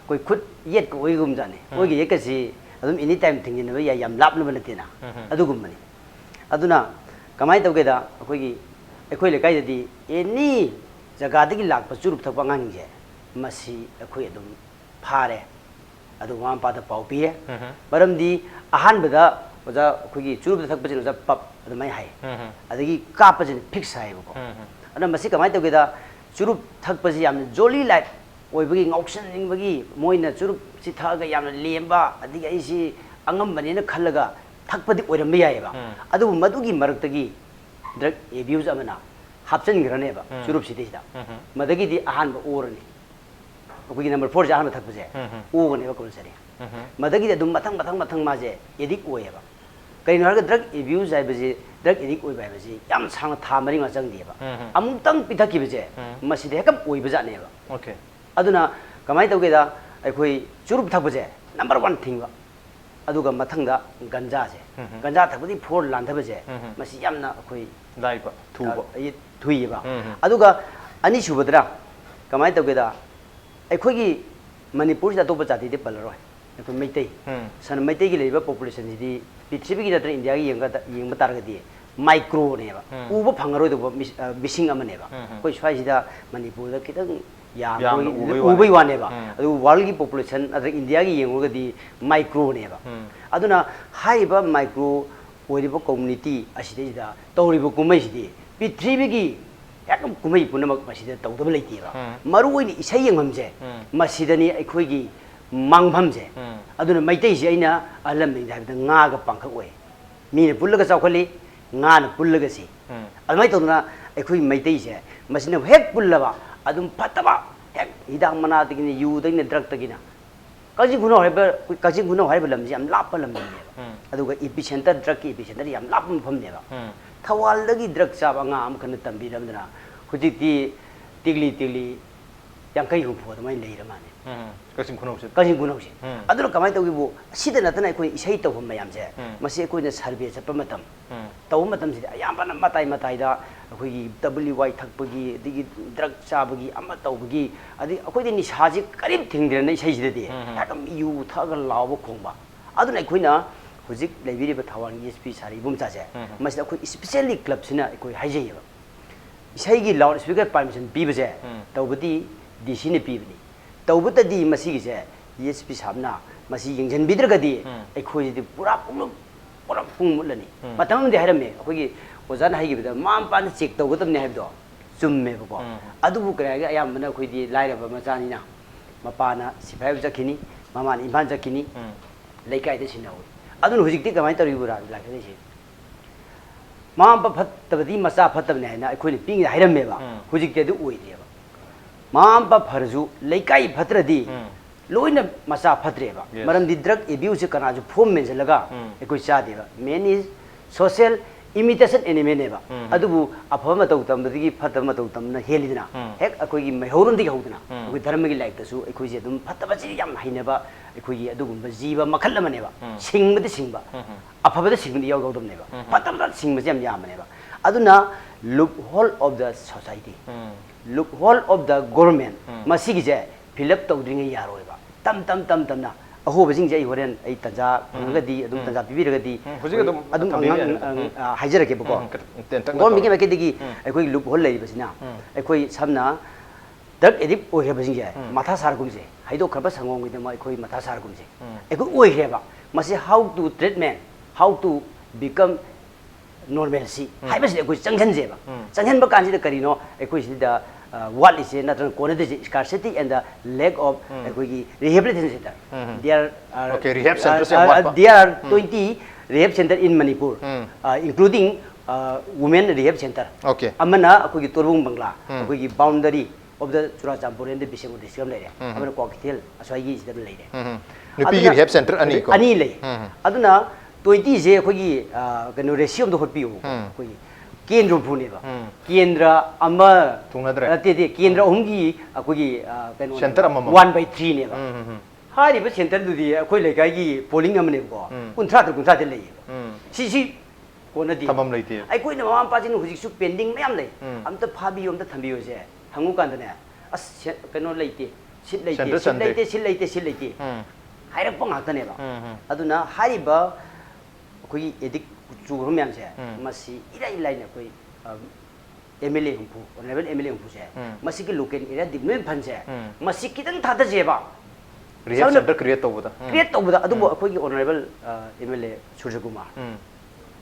Speaker 2: koi khut yet ko oigum jane oigi yekasi adum anytime thingin ba yam lapna ba natina adugum mani aduna kamai tawge da akoigi ekoi le kai di any jaga dagi lak pa churup thak pa ngang je masi ekoi adum phare adu wam pa da pau pi baram di ahan bada oja akoigi churup thak pa jin oja pap adumai hai adagi ka pa jin fix hai ba ko ana masi kamai tawge da churup thak pa ji yam jolly life oibagi ngauction ningbagi moina churup si thaga yam lemba adigi ai si angam bani na khallaga thakpadi oiram yai ba adu madugi maraktagi drug abuse amana hapchen grane ba churup si dei da madagi di ahan ba orani akogi number 4 ja ahan thakpa je o gane ba compulsory madagi dum mathang ma je edik oye ba kain har drug abuse ai ba je drug edik oi ba je yam sang tha mari ma jang di ba amung tang pithaki ba je masi de kam oi ba ja ne ba
Speaker 1: Okay.
Speaker 2: aduna kamai tawge da aikoi churup thakpa je number 1 thing ba aduga mathangda ganja je ganja thakpadi 4 lan thaba je masi yamna akoi
Speaker 1: Daiba. Tuba.
Speaker 2: thui ba aduga ani subadra kamai tawge da aikoi gi manipur da toba jati de palroi aikoi meitai san meitai gi leiba population di pithribi gi da india gi yeng targa di micro ne ba uba phangaroi do bising amane ba koi swai sida manipur da kitang ya ubai wane ba adu world gi population adra india gi yengoga di micro ne ba aduna hai ba micro oiriba community aside da tawriba kumai sidi pithribi gi yakam kumai punamak masida tawdaba leiti ba maru oini isai yengam je masidani aikhoi gi mangpham je aduna maitai si aina alam ning da nga ga pangkhak oi mine pullaga chawkhali nga na pullaga si almai tawna aikhoi maitai se masina hek pullaba adum pataba hek hidang mana tigini yu dagina drug tagina kaji guno haiba lamji am lap lam ne aduga epicenter drug ki epicenter yam lap pham ne ba thawal dagi drug chaba nga am kan tambi ramdana hujiti tigli yangkai hu pho mai leira mane
Speaker 1: Kasing kuno se.
Speaker 2: aduna kamai tawgi bu sida natana koi isai tawham mayam je masi koi na survey chapa matam taw matam si ayambana matai da akoi WY thakpagi digi drug chabagi ama tawbagi adi akoi ni saji karib thingdre na isai sida de takam yu thaga law khongba aduna koi na hujik leibiri ba thawang ESP sari bum cha je masi akoi especially club sina koi haije ba isai gi loud speaker permission bi ba je tawbati DC ne bi tawbuta di masi gi je ESP sabna masi yengjan bidragadi ekhoi di pura pung mulani matam de harame akoi gi ozan hai gi bida mam pan check tawgutam ne habdo chumme ko adu bu kra ga ayam mana khoi di laira ba machani na mapana sipai jakini mama ni ban jakini leikai de sinawi adu hujik ti kamai tari bura la khani si mam pa phat tabadi masa phatam ne na ekhoi ni ping hairame ba hujik te du oi de ba mam pa pharju leikai phatradi loina masa phatre ba maram di drug abuse kana ju form men laga ekoi cha de ba main is social imitation enemy ne ba adubu afama taw tam digi phatama taw tam na helidina hek akoi gi mehorun digi hodina akoi dharma gi like tasu ekoi je dum phataba ji yam haine ba ekoi gi adugum ba jiba makhal amane ba singba afaba de singdi yaw godum ne ba phataba singba jam yam ne ba aduna loophole of the society loophole of the government masigi je fill up tawdringa yaroi ba tam na aho bajing jai horen ai tanja ngadi adum tanja bibiragadi
Speaker 1: hujik adum
Speaker 2: haijara ke bako gom mi ke digi ai loophole lei basina ai samna drug addict oi he bajing jai matha sar gumje haido khaba sangong gi ma ai matha sar gumje ai oi he ba masi how to treatment how to become normalcy hai basi ai changhan je ba changhan ba kan ji da karino ai sida what is not scarcity and the lack of rehabilitation center. There are
Speaker 1: okay, rehab centers.
Speaker 2: There are 20 rehab centers in Manipur, including women rehab center.
Speaker 1: Okay.
Speaker 2: Amana akogi Torbung Bangla, akogi boundary of the Churachampur and the Bishnupur district lady. Amana cocktail aswagi is the lady.
Speaker 1: Nupi rehab center ani ko.
Speaker 2: Ani lay. Aduna 20 je akogi kanu ratio of the hospital. Akogi Kendra Puneva, Kendra Ama, Kendra Ungi, Akogi,
Speaker 1: Center
Speaker 2: 1/3 never. Hardy was sent to the Akoilagi, polling a manevo, Untrata lay. She one of the
Speaker 1: Tamam lady.
Speaker 2: I couldn't want passing who is pending mamley. I'm the Pabi on the Tambio. hangu kan dane as kano leite sit leite hairak pang hakta ne ba aduna hariba koi edik chu romyam se masi ilai ne koi MLA humpu level MLA humpu se masi ki local area development fund se masi kitang thada je ba
Speaker 1: rehab center create tobuda
Speaker 2: adubo koi honorable MLA Surjakumar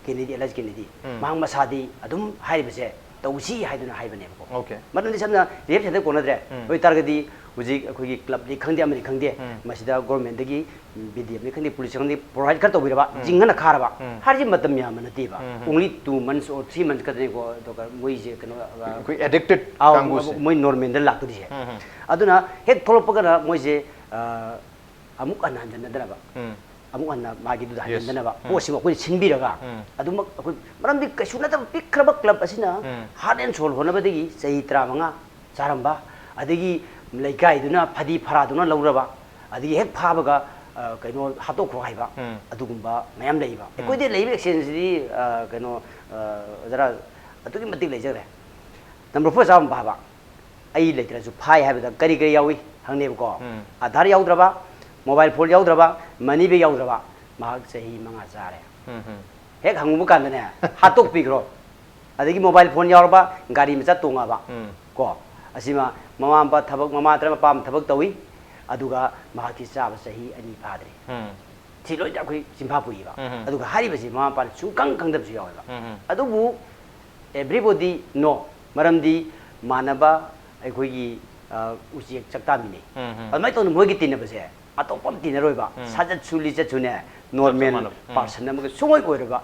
Speaker 2: Kennedy Elijah Kennedy mang masadi adum hariba se tausi haiduna haibane ba
Speaker 1: okay
Speaker 2: madun samna rehab center kona dre oi targadi uji koi club di khangde amri khangde masida government dagi BDM ni khangde police khangde provide kar tobira ba jingana khara ba harji matam ya manati ba only 2 months or 3 months kadne ko to ka moi je kano
Speaker 1: koi addicted kangu se
Speaker 2: moi normal da laktu je aduna hek follow pagana moi je amuk anan janna dana ba amuk anna magi du da janna ba posi ko sinbiraga aduma ko marambi kasuna ta pikraba club asina hard and soul hona badagi sei 35 charamba adagi laikai duna phadi phara duna lauraba adigi hek phabaga kaino hato khro haiba adugumba mayam leiba ekoi de leibe exchange di kaino jara atugi matik leijare number 4 sam baba ai leitra su phai haibada kari kari yawi hangne ko adhar yaudraba mobile phone yaudraba money be yaudraba mahak sahi manga jare hek hangu kan ne hatok pigro adigi mobile phone yauraba gari mecha tonga ba ko asima mama ba thabak mama tra pam thabak tawi aduga mahaki chaba sahi ani phadre thiloi da khoi simpha pui ba aduga hari basi mama pa sungkang kangdab su yawa ba adubu everybody no maramdi manaba ai gi uji chakta mine amai to moi gi tin ba se atopam tin roi ba sajat suli cha chune normal person am sungoi koi ro ba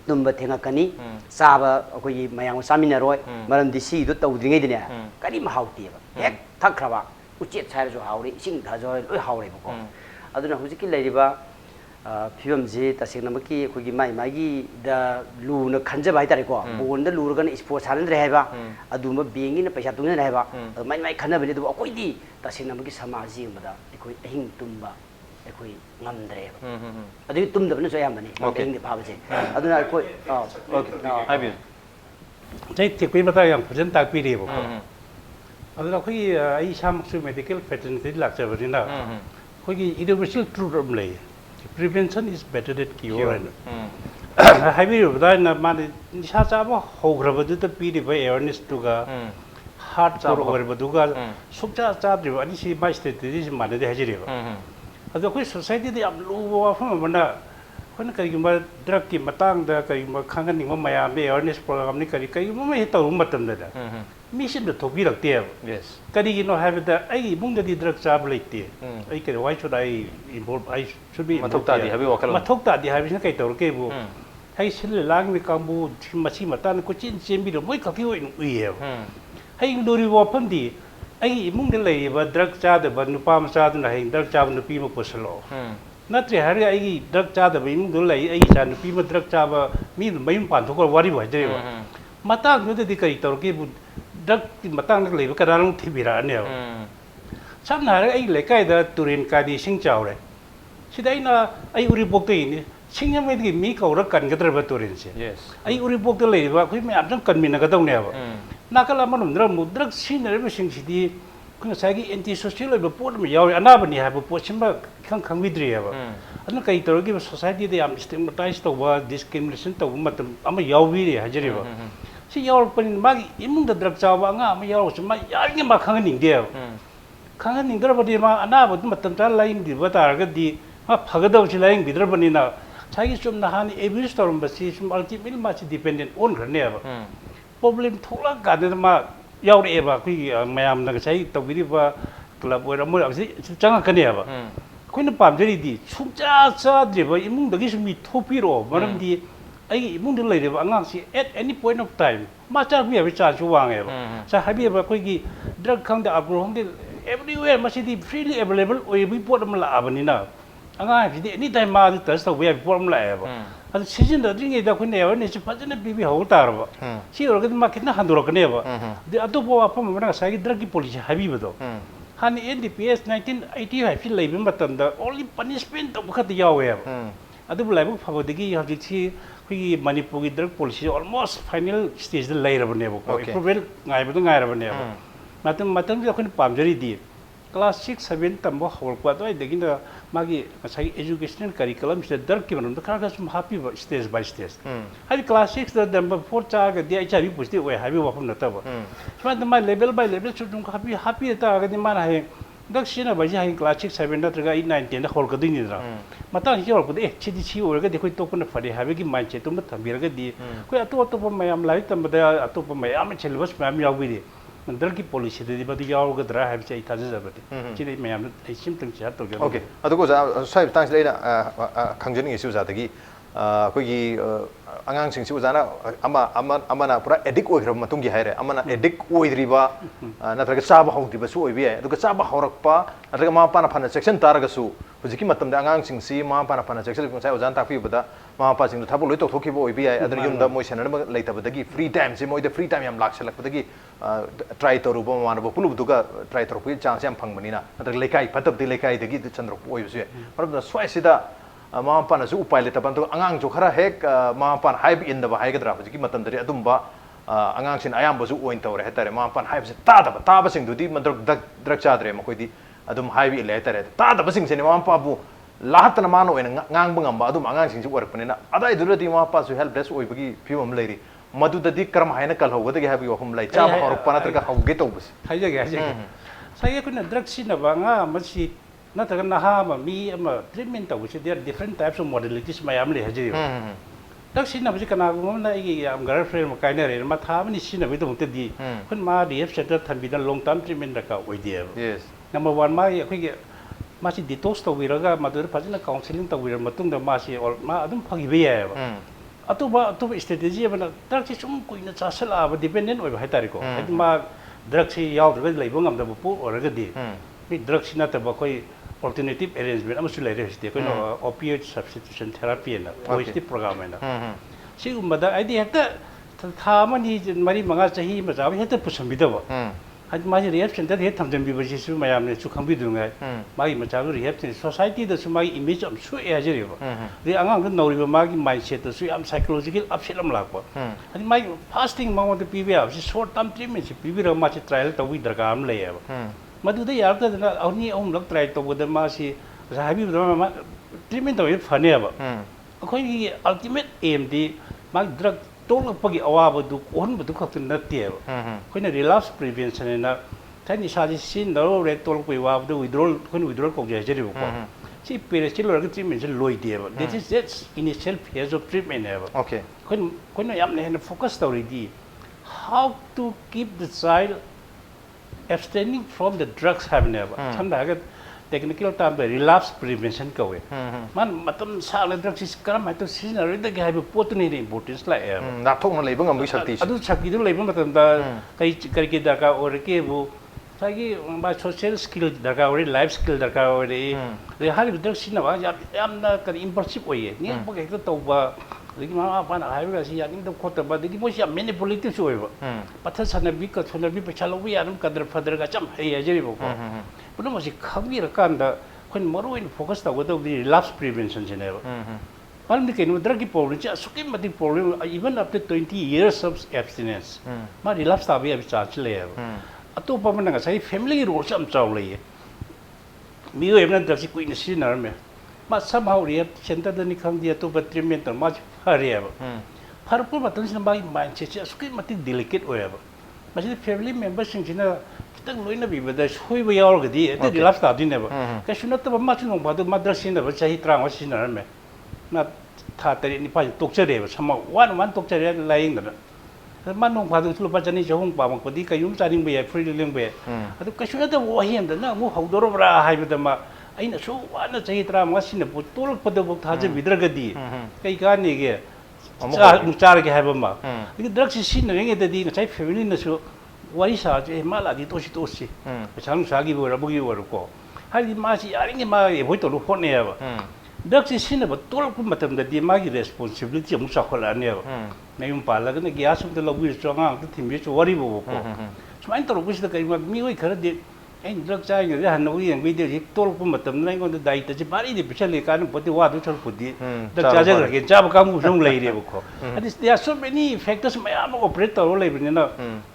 Speaker 2: numba thenga kani saba gi mayang samina roi maramdi si do tawdringai dine kari mahauti ba hek thakraba uchet chai jo hauri sing tha jo loi hauri ba ko aduna hujiki leiriba phibam ji tasingna maki khogi mai magi da lu na khanja bai tare ko bon da lu gan sport sanan re ba aduma bengi na paisa tungna re ba mai mai khana bele do akoi di tasingna maki samaji mada ekoi ahing tumba ekoi ngamdre ba adu tum da na so yam bani ahing de phaba je aduna ekoi okay
Speaker 1: habi
Speaker 3: jai tikwi mata yang pujan tak pi re ba aduna khoi ai sam su medical fraternity lak cha bari na khoi universal truth lay prevention is better than cure habi da na man sha cha ba hogra ba du ta pi ri ba awareness to ga heart cha ba ba du ga sukcha cha ri ba ni si ba state ri si man de ha ji ri ba ado khoi society de am lu wa fa ma na khoi kai ma drug ki matang da kai ma khang ni ma maya me awareness program ni kai ma me ta ru matam da mission da thobi rak te
Speaker 1: yes
Speaker 3: kadi you know have the ai mung da di drug chab leite ai ke why should I involve I should be
Speaker 1: mathok ta di habi wakal
Speaker 3: mathok ta di habi kai tor ke bu hai sil lang mi kambu machi matan ko chin chin bi do moi ka ki oi nu ye hai ndori wo pham di ai mung da lei ba drug cha da ba nu pa ma cha da hai drug cha nu pi ma ko slo natri hari ai drug cha da ba mung do lei ai cha nu pi ma drug cha ba mi mai pan thok wari ba je ba mata nu da di kai tor ke bu drug matang nak leba kadang thibira ne sam na ai le kai da turin ka di sing chaw re sidai na ai uri bok te ni sing ya me di mi ka ura kan gadra ba turin se
Speaker 1: yes
Speaker 3: ai uri bok te le ba khoi me apjang kan mi na ga dong ne ba na kala manum dra mu drug sin re ba sing sidi kun sa gi anti social ba pot me yaw ana ba ni ha ba pot sim ba khang widri ya ba anu kai tor gi society de am stigmatized to ba discrimination to matam am yaw wi re hajri ba si yaw pen magi imung da drug chawa nga ma yaw sma yaring ma khang ning de khang ning dra bodi ma ana ba matam ta lain di ba tar ga di ma phagadaw si lain bidra bani na chagi sum na hani abuse torum ba si sum ultimately ma si dependent on grane ba problem thola ga de ma yaw re ba kui mayam na sai to bi ba club wa mo si chang ka ne ba kui na pam jeri di chum cha cha de ba imung da gi sum mi thopi ro maram di ai mung de lai de ba ngang si at any point of time ma cha mi ba cha chu wang e ba cha ha bi ba koi gi drug khang da abro hong de everywhere ma si di freely available oi bi pot ma la ba ni na anga bi de any time ma di test to we bi pot ma la e ba ad season da ding e da khun ne wa ne chi pa jane bi ho tar ba si ro ga ma kitna handro ka ne ba de atu bo apa ma na sa gi drug ki policy ha bi ba do hani NDPS 1985 fi lai bi ma tam da only punishment to khat yaw e ba adu lai bu pha bo de gi ha ji chi we Manipur drug policy almost final stage the layer of never improvement ngai bu ngai ra ne मतम जो अखोन पामजरी दी class 6 7 तम हौरपा तो देखिन मागी Masai educational curriculum से दर की मनम खरा खरा सुम हापी stage by stage high class 6 द नंबर 4 चा ग दी आइचाबी पुस्ती ओय हाबी वफम नतब स्मा मा level by level sum happy happy ता ग दी माना है दक सिना बाय हाई क्लास 6 7 नत्रगा 8 9 10 हौर ग दिनि रा मता हि हौर ग ए छिदि छि ओर ग देखोय तोपन फरे हाबे की माइंडसेट तुम थंबिर ग दी कोई अतो अतो मयाम लाइक तमदा अतो मयाम सिलेबस मयाम यावबि दल की पॉलिसी दी बदी यावगद्रा है से थाजजबदि चिदि मयाम सिम्पटम चार तो
Speaker 1: ओके अदुगो साइ तांस लेना खंजनि इशू जादगी कोई आगांग सिंग उजाना अमना पूरा एडिक ओइरब मतुंगी हायरे अमना एडिक ओइद्रिबा नत्रग चाबा हौद्रिबा सु ओइबि है अदुग चाबा हौरकपा नत्रग मा पाना फना सेक्शन तारगसु हुजिकी मतमदा आगांग सिंग सी मा पाना फना सेक्शन साइ उजान ताफिबदा मा पा सिंग थाबो लोइ तोथोखिबो ओइबि है अदर युमदा मोइ सेनन लेतबदगी फ्री टाइम से मोइ द फ्री टाइम याम लाक्सलकबदगी ट्राई तरुबो मानबो पुलुबदुगा ट्राई तरुपि चांस याम फंगबनिना नत्रग लेकाई फतबदि लेकाई दगी चंद्रक ओइबसु परब स्वाइसिदा मामा पानसु उपाय लेतबन तो आगांग जो खरा हेक मामा पान हाइब इनदबा हाइगद्रा हुजिकी मतमदरि अदुमबा आगांग सिन आयामबसु ओइन तवरे हेतारे मामा पान हाइब से ताबा सिंदुदी मंद्रक द्रक चाद्रे मखोइदी अदुम हाइब इले हेतारे तादबा सिंग सेने मामा पाबु लाहतन मानो ओइन ngang bangamba अदुम आगांग सिंग ओरपनेना अदाइ दुरदि मामा पासु हेल्प डेस्क ओइबगी फिवम लेरि मदुददि करम हायना कलहौगदगी हाबि वहम लै चाबा हरपना तरका हौगे तौबस
Speaker 3: हाइजगे साइ कुन ड्रग सिनबा nga मसी नत्रग नहा मी ट्रीटमेंट तौबसे there different types of modalities मयाम ले हजरि ड्रग सिनबसे कनागुम ना इगी याम गर्लफ्रेंड काइनरे मा थाबनि सिनबे दमते दी खुन मा रिहेब सेंटर थनबिदा लॉन्ग टर्म ट्रीटमेंट रका ओइदे
Speaker 1: यस
Speaker 3: नंबर 1 मा अखोइगे मासी डिटॉक्स तौबिरगा मदुर फजना काउंसलिंग तौबिर मतुंग द मासी और मा अदुम फगिबे याबा अतुबा स्ट्रेटेजी बना ड्रग से सुम कुइना चासलाबा डिपेंडेंट ओइबा हाइतारिको मा ड्रग से यावद्रगा लेबो ngam पो ओरगदि बे ड्रग से नतबा कोई alternative arrangement अमसु लेरे हस्ते कोइ opioid substitution therapy ना ओइस्ति प्रोग्राम ना सिगुमदा आइदि हेक्ता थामनि मरि मंगा चही मजाब हेक्ता पुसमबिदबो हाज माजि रिहेब सेंटर हे थमजमबिबसिसु मयामने सुखंबि दुंगाय मागि मचागु रिहेब सोसाइटी दसु मागि इमेज अम सु एजरिबो रि आंगांग नौरिबो मागि माइंडसेट दसु याम साइकोलॉजिकल अपसेट अम लाकबो हाज मागि फास्टिंग मांगो पिबे आबसि शॉर्ट टर्म ट्रीटमेंट से पिबिर मासि ट्रायल तवि दरकार अम लेयबो मदुदा यारतदना अनि अहुम लक ट्राई तवबद मासि हाबिबदमा ट्रीटमेंट तवि फनेबो अखोइगी अल्टीमेट एम दि मागि ड्रग तोलपगी अवाबदु कोहनबदु खत नतेब खोइना रिलैप्स प्रिवेंशन ना थानि साजि सिन दरो रे तोलपगी वाबदु विड्रॉल खोइन विड्रॉल कोजे जरिबो को सी पेरेसिल और ट्रीटमेंट लोइ देब that is that's initial phase of treatment है
Speaker 1: ओके
Speaker 3: खोइन यामने हेन फोकस तौरिदी how to keep the child abstaining from the drugs have never samda technical term relapse prevention kawe man matam sala drugs is karam to sinari da ga have potuni importance la
Speaker 1: na thong na leiba ngam sakti
Speaker 3: adu sakti du leiba matam da kai karike da ka or ke bu sagi ba social skill da ka or life skill da ka or re hali drugs sina ba yam na ka impressive oye ni ba ke to ba lagi ma apa na hai ga si ya ning to khota ba digi mo si manipulative so ba patha sana bi ka thona bi pachalo bi anum kadar fadar ga cham hai ajeri bo ko puno mo si khabi ra kan da khon maro in focus ta go to the relapse prevention jene ba palm ni ken drug ki problem cha suki mati problem even after 20 years of abstinence ma relapse ta bi abi chance le ba ato pa man ga sai family role cham chaw le mi yo emna drug si kuin si nar me ma somehow rehab center da ni khang dia to treatment ma हरियाब फरप मतन से माई mindset से असुके मति delicate ओयाब मसे family members सिंग खितंग लोइना बिबदा सोइबो यावरगदि एते relapse तादिनेब कैसु नतब माचु नं बादु मद्रसिनब चाहि त्रांग सिनरमे ना था तरि निपा तोक्चरेब सम वन वन तोक्चरे लाइंग द मान नं बादु लुपा जनि जहुं पामकदि कयुम चारिंग बे फ्री लिंग बे अदु कैसु नतब वहिम द ना मु हौदोरबरा हाइबदमा अइना सो वाना चाहि त्रांग सिन पुतोल पदबो थाजे बिद्रगदि कई कानिगे चार के हाइबमा लेकिन ड्रग्स सिन रेंगेदि नचाइ फैमिली नसु वारी सा जे मालादि तोसी पछांग सागी बोरबुगी वरको हादि मासी यारिंगे मा एभोइ तोलु होनेब ड्रग्स सिन ब तोलकु मतमदि मागी रेस्पोंसिबिलिटी अमु साखलानेब नयुम पालगने ग्यास उत लबु स्ट्रॉंग आंग थिमबि चो वारी बोको सुमाइन तोलकुसिद कइ मा मिगोइ खरदि anh drug chai người ta nói rằng video chỉ tôi cũng một tầm này còn đạiแต่จะบารีดิพิเศษเลยการปฏิวัติชนปฏิ drug chaiจะเกิดจ้าบุกการมุ่งส่งเลยเดียวก็ and there are so many factors ไม่อามาoperateตัวเลยแบบนี้นะ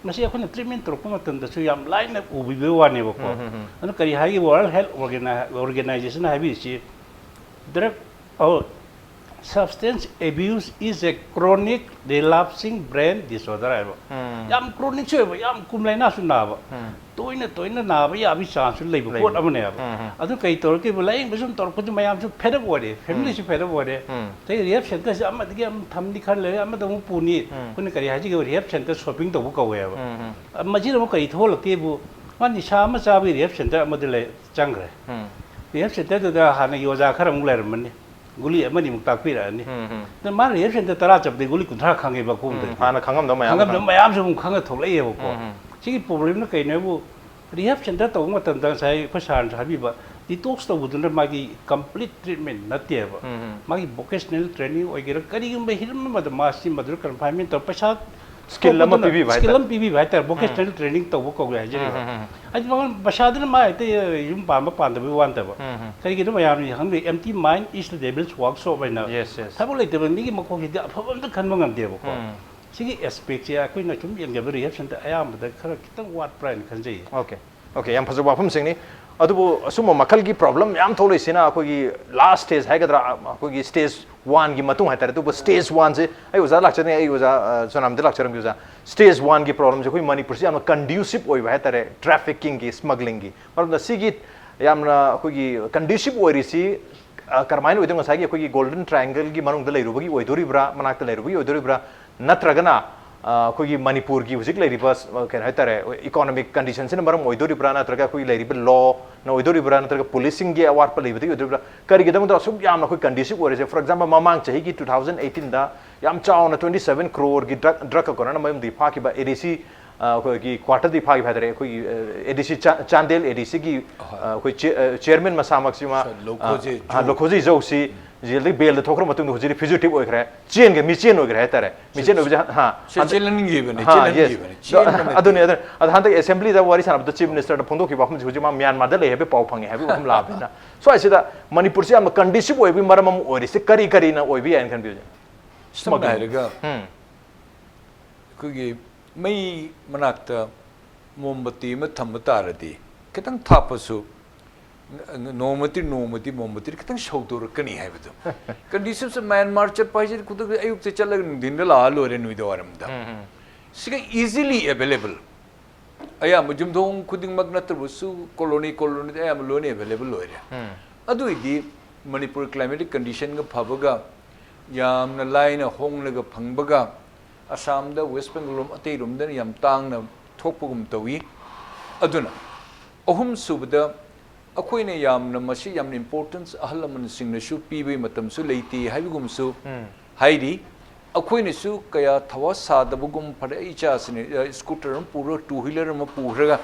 Speaker 3: ไม่ใช่คน treatment ตัวก็มาตั้งแต่ช่วยยามไล่เนี่ยอุบิเหตุเนี่ยบุกก็อันนั้นก็ที่ให้ World Health Organization ให้บิสิ drug substance abuse is a chronic relapsing brain disorder ไอ้บ่ยาม chronic ช่วยบ่ยามคุมเลยน่าสุนัขบ่ตัวนี้น่าบ่ยามวิชาสุดเลยบ่ปวดอะไรเนี่ยอันนั้นก็ไอ้ตัวที่บ่เลยไม่สมตัวคนจะมายามสุดเพดบ่ได้ family สุดเพดบ่ได้แต่ rehab center สิอามาที่ทำดีคันเลยอามาต้องปูนี่คนก็ให้ที่ rehab center shopping ตัวบ่ก็เว้ยบ่มาจีเราก็ไอ้โทษที่บ่วันนี้ชามาซาบิ rehab center อามาได้เลยจังเลย rehab center ตัวหาในโยจาคาร์มุงเลยมันนี่गुली अमनी मुक्ता पीरा नि त मान रे Saint तरा जब दे गुली कुंथरा खांगे बा कुम दे
Speaker 1: हाना खंगम दो
Speaker 3: मयाम से मुख खांगे थोले ये को सिगी प्रॉब्लम न कइने बु रिहैब सेंटर तो म तन तन साइ फसान साबि बा डिटॉक्स तो बुदन मागी कंप्लीट ट्रीटमेंट नते बा मागी वोकेशनल ट्रेनिंग ओइगेर करिगम बे हिरम मद मासी मदुर कन्फाइनमेंट तो पैसा
Speaker 1: स्किल लम पीबी भाई
Speaker 3: स्किल लम पीबी भाई तर वोकेशनल ट्रेनिंग तो को गया जे आज बगन बसादन मा ते युम पाम पान दबे वान तब कई गिनो मयाम नि हम empty mind is the devil's workshop बाइना
Speaker 1: यस यस
Speaker 3: थाबो लेते बन नि मको कि अफबम त खन मंगम देबो को सिगी एस्पेक्ट या कोइ न चुम यंग जब रिएक्शन त आयाम द खर कितंग वाट प्राइन खन जई
Speaker 1: ओके ओके यम फजो बाफम सिंगनी अदुबो असुम मखल की प्रॉब्लम याम थोले सिना कोई लास्ट स्टेज है गदरा कोई स्टेज 1 की मतुंग है तरह तो स्टेज 1 से आई उजा लक्चर ने आई उजा सोनाम दे लक्चर में उजा स्टेज 1 की प्रॉब्लम से कोई मणिपुर से याम कंड्यूसिव ओइ है तरह ट्रैफिकिंग की स्मगलिंग की मतलब सिगी याम कोई कंड्यूसिव ओइ रिसी करमाइन ओइ दंग सागी कोई गोल्डन ट्रायंगल की मनुंग दे लेरुबगी ओइदोरिब्रा मनाक दे लेरुबगी ओइदोरिब्रा नत्रगना कोई मणिपुर की हुजिक लेरिबस के हैतरे इकोनॉमिक कंडीशन से मरम ओइदोरिब्रा नत्रगा कोई लेरिब लॉ न ओइदोरिब्रा नत्रगा पुलिसिंग की अवार्ड पर लेबदी ओइदोरिब्रा करी गदम तो सब याम कोई कंडीशन ओरे से फॉर एग्जांपल ममांग चाहि की 2018 दा याम चाउन 27 करोड़ की ड्रग को ना मयम दिफा की बा एडीसी कोई क्वार्टर दिफा की भदरे कोई एडीसी चांदेल एडीसी की कोई चेयरमैन मसामक सिमा लोखोजी जोसी जेल बेल थोखर मतुंग हुजिरि फिजिटिव ओइखरे चेन के मिचेन ओइखरे हेतरे मिचेन ओइबजा हां
Speaker 4: चेलन गी बने चेलन
Speaker 1: अदुने अदहांत असेंबली दा वारी सानब द चीफ मिनिस्टर दा फोंदो की बाखम हुजिमा म्यांमार दा लेहेबे पाउ फंगे हेबे हम लाबेना सो आइसिदा मणिपुर से हम कंडीसिव ओइबि मरमम ओरिसे करी करी ना ओइबि आइन खन बिउ
Speaker 4: स्मग हायरगा कुगी मई मनाक्ता मोमबत्ती में थम तारदी कितंग थापसु नोमती मोमबत्ती कितंग शौदोरकनी है बदो कंडीशन से म्यांमार चट पाइजे खुद अयुक से चल दिन ला लोरे नुइदो वारमदा सिगा इजीली अवेलेबल अया मुजुम दोंग खुदिंग मग नत्रबसु कॉलोनी अया लोने अवेलेबल लोरे अदुइदी मणिपुर क्लाइमेटिक कंडीशन ग फबगा यामना लाइन होंगलगा फंगबगा असम दा वेस्ट बेंगल रोम अतै रोम दा याम तांगना थोकपगुम तवी अदुना अहुम सुबदा अखोइने यामना मसी यामना इंपोर्टेंस अहलमन सिंगनसु पीबे मतमसु लेति हाइबगुमसु हाइरी अखोइनेसु कया थवा सादबगुम फरे इचासने स्कूटर पूरा टू व्हीलर म पूरगा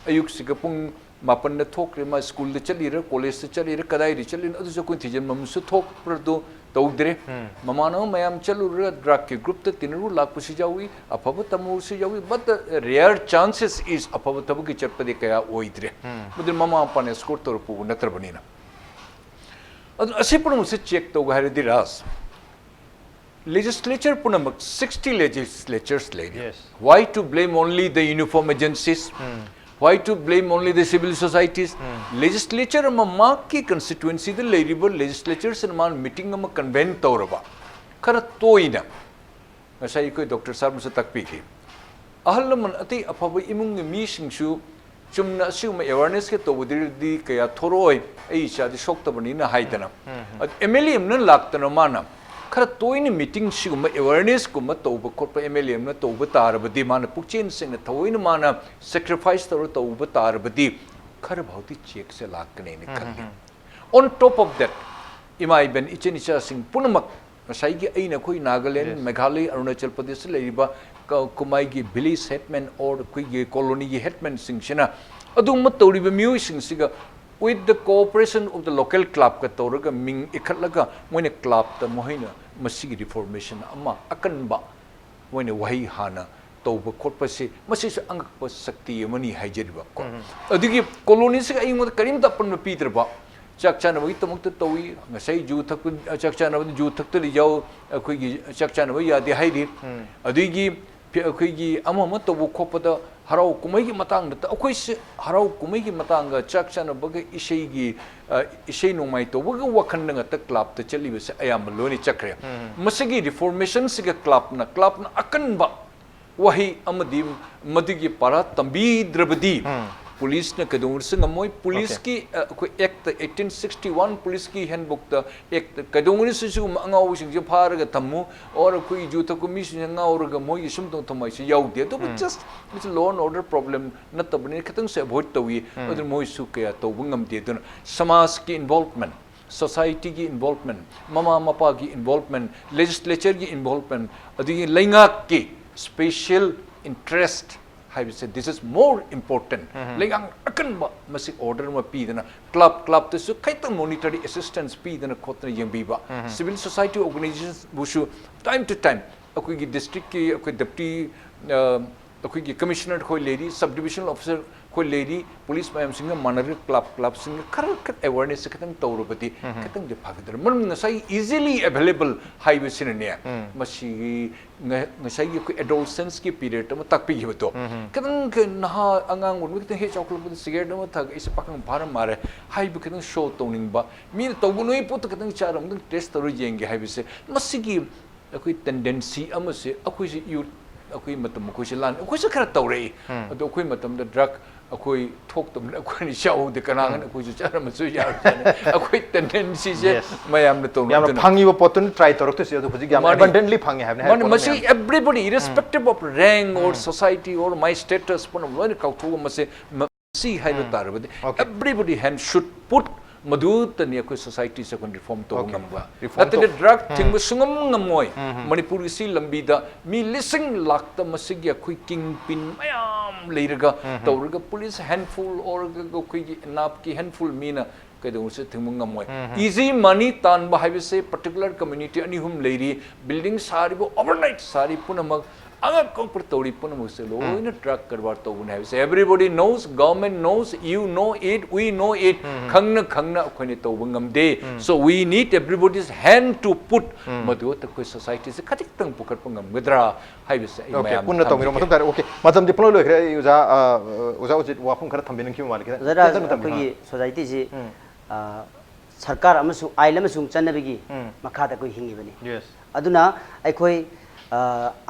Speaker 4: अयुक सिगपुंग मापन थोकरे मा स्कूल द चलीर कॉलेज द चलीर कदाई चलीन अदुसु कोइ थिजन ममसु थोकप्रदो तौद्रे ममानो मयाम चलुर ड्रग के ग्रुप त तिनरु लाखपुसी जावी अफब तमुसी जावी बट रेयर चांसेस इज अफब तब की चटपदे कया ओइद्रे मुदे ममा पाने स्कोर तोर पु नत्र बनिना अदु असे पण मुसे चेक तो गहरे दि रास legislature punamak 60 legislatures lady why to blame only the uniform agencies why to blame only the civil societies legislature ma ki constituency the labor legislatures and man meeting ma convene tawraba khara toina asai koi doctor sahab se takpi ki ahalman ati afaba imung mi singsu chumna asuma awareness ke tawdir di kaya thoroi ei cha di soktabani na haidana mla na laktana mana खर तोइन meeting सिगुम awareness गुम तौब खोप MLA न तौब तारबदी मान पुक्चेन सिंह थोइन मान sacrifice तौर तौब तारबदी खर भौति check से लाकने ने खल्ले ऑन टॉप ऑफ दैट इमाई बेन इचेन इचा सिंह पुनमक मसाई की अइन कोई नागालैंड मेघालय अरुणाचल प्रदेश लेरिबा कुमाई की विलेज हेडमैन और कोई कॉलोनी की हेडमैन सिंह सिना अदुम तौरिबा म्यूई सिंह सिगा with the cooperation of the local club ka tawraga ming ikhatlaga moine club ta mohina masigi reformation ama akanba moine wahi hana तौब खोटपसे मसिस अंगक शक्ति अमनी हाइजरिबा को अदिगी कॉलोनी से अइंगोद करीम तपन पीद्रबा चाकचानबगी तमक्त तौई ngasai ju thak चाकचानबदी ju थक त लिजाओ अखोगी चाकचानब यादे हाइदि अदिगी अखोगी अमम तौब खोपदा हराव कुमई की मतंग द अखोई से हराव कुमई की मतंग चाकचानबगे इशेगी इशे नोमाई तौबग वखन नंग त क्लब त चलिबे से अयाम लोनी चक्रे मसगी रिफॉर्मेशन से क्लब न अकनबा वही अमदी मदिगी पारा तंबी द्रबदी पुलिस ने कदूर से नमोई पुलिस की कोई एक्ट 1861 पुलिस की हैंडबुक द एक्ट कदूर से जो अंगाव सिंह जो फार ग तमु और कोई जो तो मिस अंगाव ग मोई सुम तो थमाई से याउ दे तो just it's law and order problem न तबने खतंग से अवॉइड तवी अदर मोई सु के तो बंगम दे दन समाज की इन्वॉल्वमेंट सोसाइटी की इन्वॉल्वमेंट ममा मपा की इन्वॉल्वमेंट लेजिस्लेचर की इन्वॉल्वमेंट अदी लैंगा की special interest this is more important like akan masi order ma pidana club to kaita monetary assistance pidana khotna yembiba civil society organizations bushu time to time akoi gi district ki akoi deputy akoi gi commissioner khoi lady subdivisional officer khoi lady police mayam singa manar club singa kar awareness katang tawrubati katang de phagdar man nasai easily available highway sinne masi ngasai gi adolescence ki period ma takpi gi to katang naha angang un katang he chocolate bu cigarette ma thag is pakang bharam mare highway katang show toning ba mi tawgunoi put katang charam dang test taru yenge highway se masi gi akoi tendency amase akoi se youth akoi matam akoi se lan akoi se khara tawre ado akoi matam da drug akoi thok tum akoi ni shau de kanang akoi se charam su ya akoi tendency se mayam na to
Speaker 1: yam phangi bo potun try torok to se ado phuji yam abundantly phangi have
Speaker 4: man masi everybody irrespective of rank or society or my status pon lo ni kauthu mase si hai no tar everybody hand should put madu tani akoi society se kon reform to ngamba at the drug thing bu sungam ngamoi manipur si lambi da mi lising lakta masigi akoi king pin mayam leiraga tawraga police handful or akoi nap ki handful mina kaidong se thingmung ngamoi easy money tan ba have se particular community ani hum leiri building sari bo overnight sari punamak aga kopur tawri punamak se lo in truck karwar to bun have se everybody knows government knows you know it we know it khangna khone to bungam de so we need everybody's hand to put madu ta koi society se khatik tang pukat pungam gadra have se
Speaker 1: okay punna to miro matam tar okay matam diplo lo khre uja ojit wapum khara thambin ki malik
Speaker 2: zara koi society ji sarkar amasung ail amasung chanabigi makhada koi hingi bani
Speaker 1: yes
Speaker 2: aduna aikoi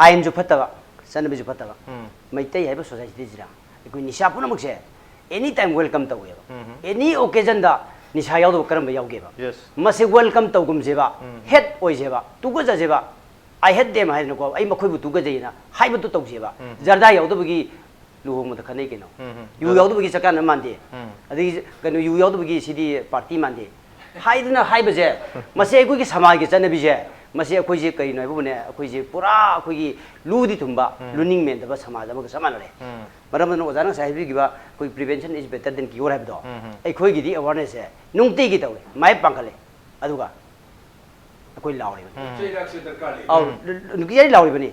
Speaker 2: ain ju phataba chanabi ju phataba maitai haiba society jira aikoi nisha punamak se anytime welcome taweba any occasion da nisha yaudo karam yauge ba
Speaker 1: yes
Speaker 2: mase welcome tawgum jeba head oi jeba tuga jeba I had them I know I makoi bu tuga jena haiba tu tawjeba jarda yaudo bagi luhong da khanai keno yu yaudo bagi chakan mande adi kanu yu yaudo bagi sidi party mande haidna haiba je mase koi ki samaj ki chanabi je mase koi je kai noi bu ne koi je pura koi ki ludi thumba luning men da samaj ama saman re maram no ojana sahibi gi ba koi prevention is better than cure have do ai koi gi di awareness hai nungti gi tawe mai pangkale aduga koi lauri jairak su darkar le aw nuki jai lauri bani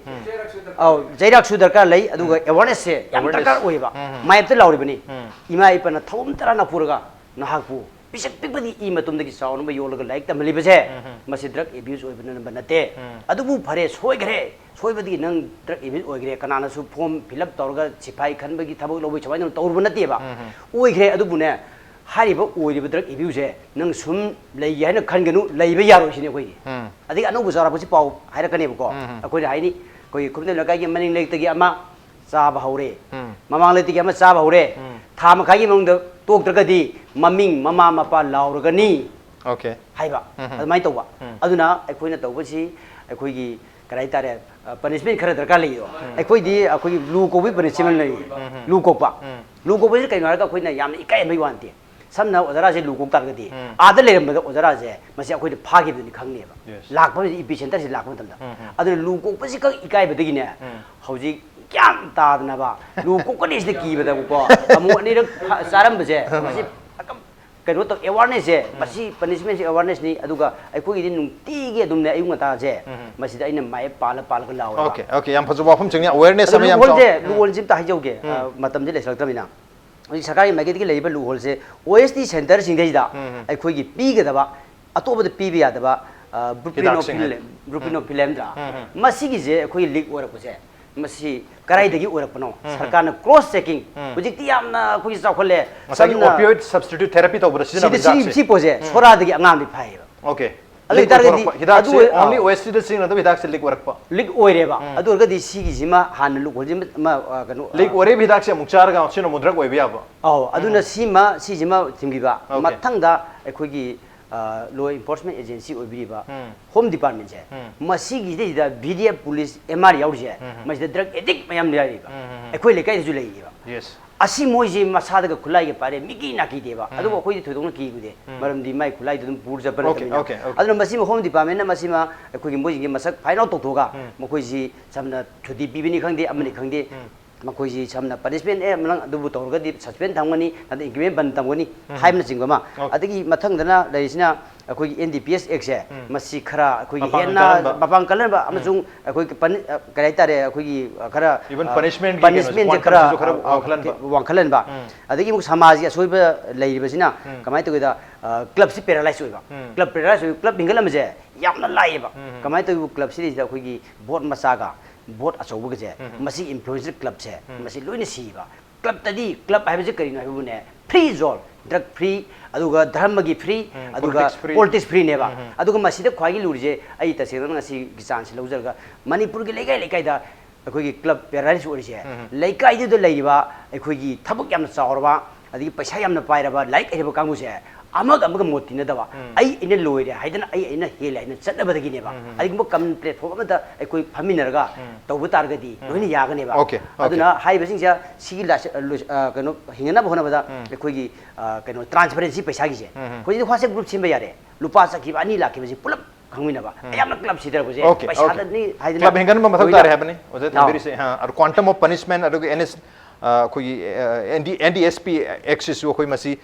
Speaker 2: aw jairak su darkar lai aduga awareness se yam darkar oi ba mai te lauri bani ima ipana thom tara na purga nahaku Bisik pikpadi I matum dagi saun ba yolaga like ta mali baje masi drug abuse oi bana banate adubu phare soi badi nang drug abuse oi gre kanana su form fill up torga sipai khan bagi thabak lobai chawai nang tor banate ba oi gre adubu ne hari ba oi ri drug abuse nang sum lai ya na khan ganu lai ba yaro sine koi adi anu bu zara ba si pau haira kane ba ko akoi hai ni koi khumne lagai gi maning lek tagi ama sa ba haure mamang lek tagi ama sa ba haure tham khai gi mong da tok dragadi maming mama mapa lauragani
Speaker 1: okay
Speaker 2: haiba admai tawba aduna aikoina tawbasi aikoi gi karai tare punishment khara darkar lai do aikoi di aikoi lu ko bi punishment lai lu ko ba kai ngar ka koina yamna ikai mai wante samna ojara se lu ko tar gadi ada le ram da ojara se masi aikoi phagi bi ni khangni ba lak ba epicenter se lak ba tam da adu lu ko ba si ka ikai ba dagi ne hauji kyam ta na ba lu ko ko ni se ki ba da ko amu ani rak saram ba je masi kano to awareness je masi punishment je awareness ni aduga akhoi din nungti ge dumne ayung ta je masi da ina mai pala ga law
Speaker 1: okay okay yam phazu wafum chingni awareness am yam
Speaker 2: luhol je luhol jim ta hijauge matam je lesak tamina oi sakari magedi ge leiba luhol se OST center sing dei da akhoi gi pi ge da ba atoba de pi bi ya da ba brupino film da masi gi je akhoi leak ora ko je masi karai dagi ora pano sarkar na cross checking hujik ti amna khoi chakhole
Speaker 1: masagi opioid substitute therapy to bra sina
Speaker 2: si si pose sora dagi angam di phai
Speaker 1: okay
Speaker 2: adu targadi
Speaker 1: hidak se only OST de sing na hidak se leak work pa
Speaker 2: leak oire ba adu ga di si gi jima han lu hol jima ma kanu
Speaker 1: leak ore hidak se mukchar ga sino mudrak oi biya ba
Speaker 2: aw adu na si ma si jima timgi ba mathang da ekhoi gi law enforcement agency oibiriba home department je masi gi de BDF police MR yaur je mas de drug addict mayam lari ba ekhoi le kai ju lei ba
Speaker 1: yes
Speaker 2: asi moi je masa da khulai ge pare migi na ki de ba adu khoi de thodong ki gude maram di mai khulai dum pur ja ban
Speaker 1: okay
Speaker 2: adu masi home department na masi ma ekhoi gi moi gi masak final tok thoga mokoi ji samna thudi bibini khangde amani khangde makoi ji samna punishment malang adu bu torga di suspend thangani adu increment ban tamgoni haimna jingoma adagi mathang dana laisina akoi NDPS Act je masi khara akoi henna bapang kalan ba amajung akoi kai tare akoi khara
Speaker 1: even punishment
Speaker 2: je khara wangkhalan ba adagi mu samaj ya soiba leiribasina kamai to da club si paralyze oiba club paralyze club bingalam je yamna lai ba kamai to club si da akoi board masaga board achouba ge masi influencer club se masi loina siba club tadi club haibe je karina haibu ne free zone drug free aduga dharma gi free aduga politics free ne ba aduga masi da khwagi lurje ai ta se ngasi gi chance laujarga manipur gi lekai da akhoi gi club paralysis ori je lekai de leiba akhoi gi thabuk yamna chawrba adi paisa yamna pairaba like ai ba kangu se amag moti na dawa ai ina loire haidana ai ina hela ina chatna badagi ne ba adi mo kam platform ma da akhoi phaminarga tawbu targadi loina yaga ne ba aduna hai basing ja sigi la kano hingana bhona bada akhoi gi kano transparency paisa gi je khoi di WhatsApp group chimba yare lupa sakhi ani lakhi basi pulap khangwina ba ayamna club sidar buje paisa da ni haidana
Speaker 1: club hingan ma mathak tare habani oje tambiri se ha ar quantum of punishment aru NS khoi NDSP access khoi masi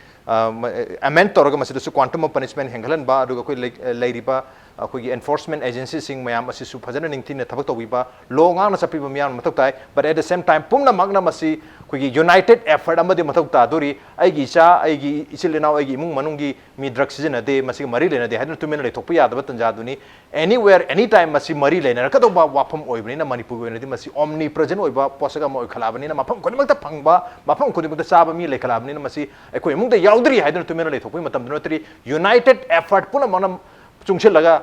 Speaker 1: amend torga masi su quantum of punishment hengalan ba aru khoi leiriba khoi enforcement agency sing mayam asi su phajana ningtin thabak tobiba law nga na sapi myam mathak tai but at the same time pumna magna masi khoi united effort amadi mathak ta dori ai gi cha ai gi isilena ai gi mung manungi mi drug season de masi mari lena de hadna tumen le thokpa yadaba tanja duni anywhere anytime masi mari lena ka do ba wafam oibni na manipur oina di masi omnipresent oiba posaga mo khalabani na mafam koni makta phangba mafam koni makta chaba mi le khalabani na masi ekoi mung de yaudri hadna tumen le thokpai matam dunotri united effort puna manam chungchil laga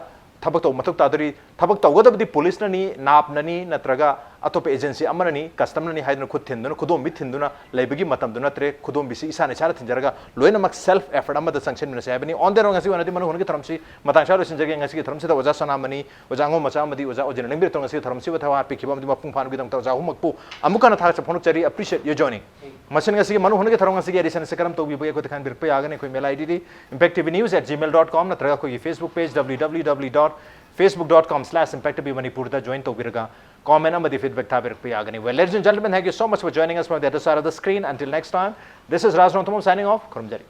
Speaker 1: thabak to mathuk tadri thabak tawgadabdi police nani nap nani natraga atop agency amanani custom nani haidna khud thinduna khudom bi thinduna leibagi matam duna tre khudom bi si isane chara thinjaraga loina mak self effort amada sanction mina sabani on der ngasi wanati manu hongi tharamsi matang sharo sinjage ngasi tharamsi da oja Sonamani oja Angomacha amadi oja ojin lengbi to ngasi tharamsi wa thawa pikhiba amdi mapung phanu gi dam ta oja humakpu amukana thara chaponu chari appreciate your joining masin ngasi manu hongi tharam ngasi edition se karam to bi ko takhan bir pe agane koi mail id impactvnews@gmail.com natraga koi Facebook page www.facebook.com/impactvmanipur da join to birga comment amadi feedback tha bir pe agane well ladies and gentlemen thank you so much for joining us from the other side of the screen until next time this is Raj Nongthombam signing off khurumjari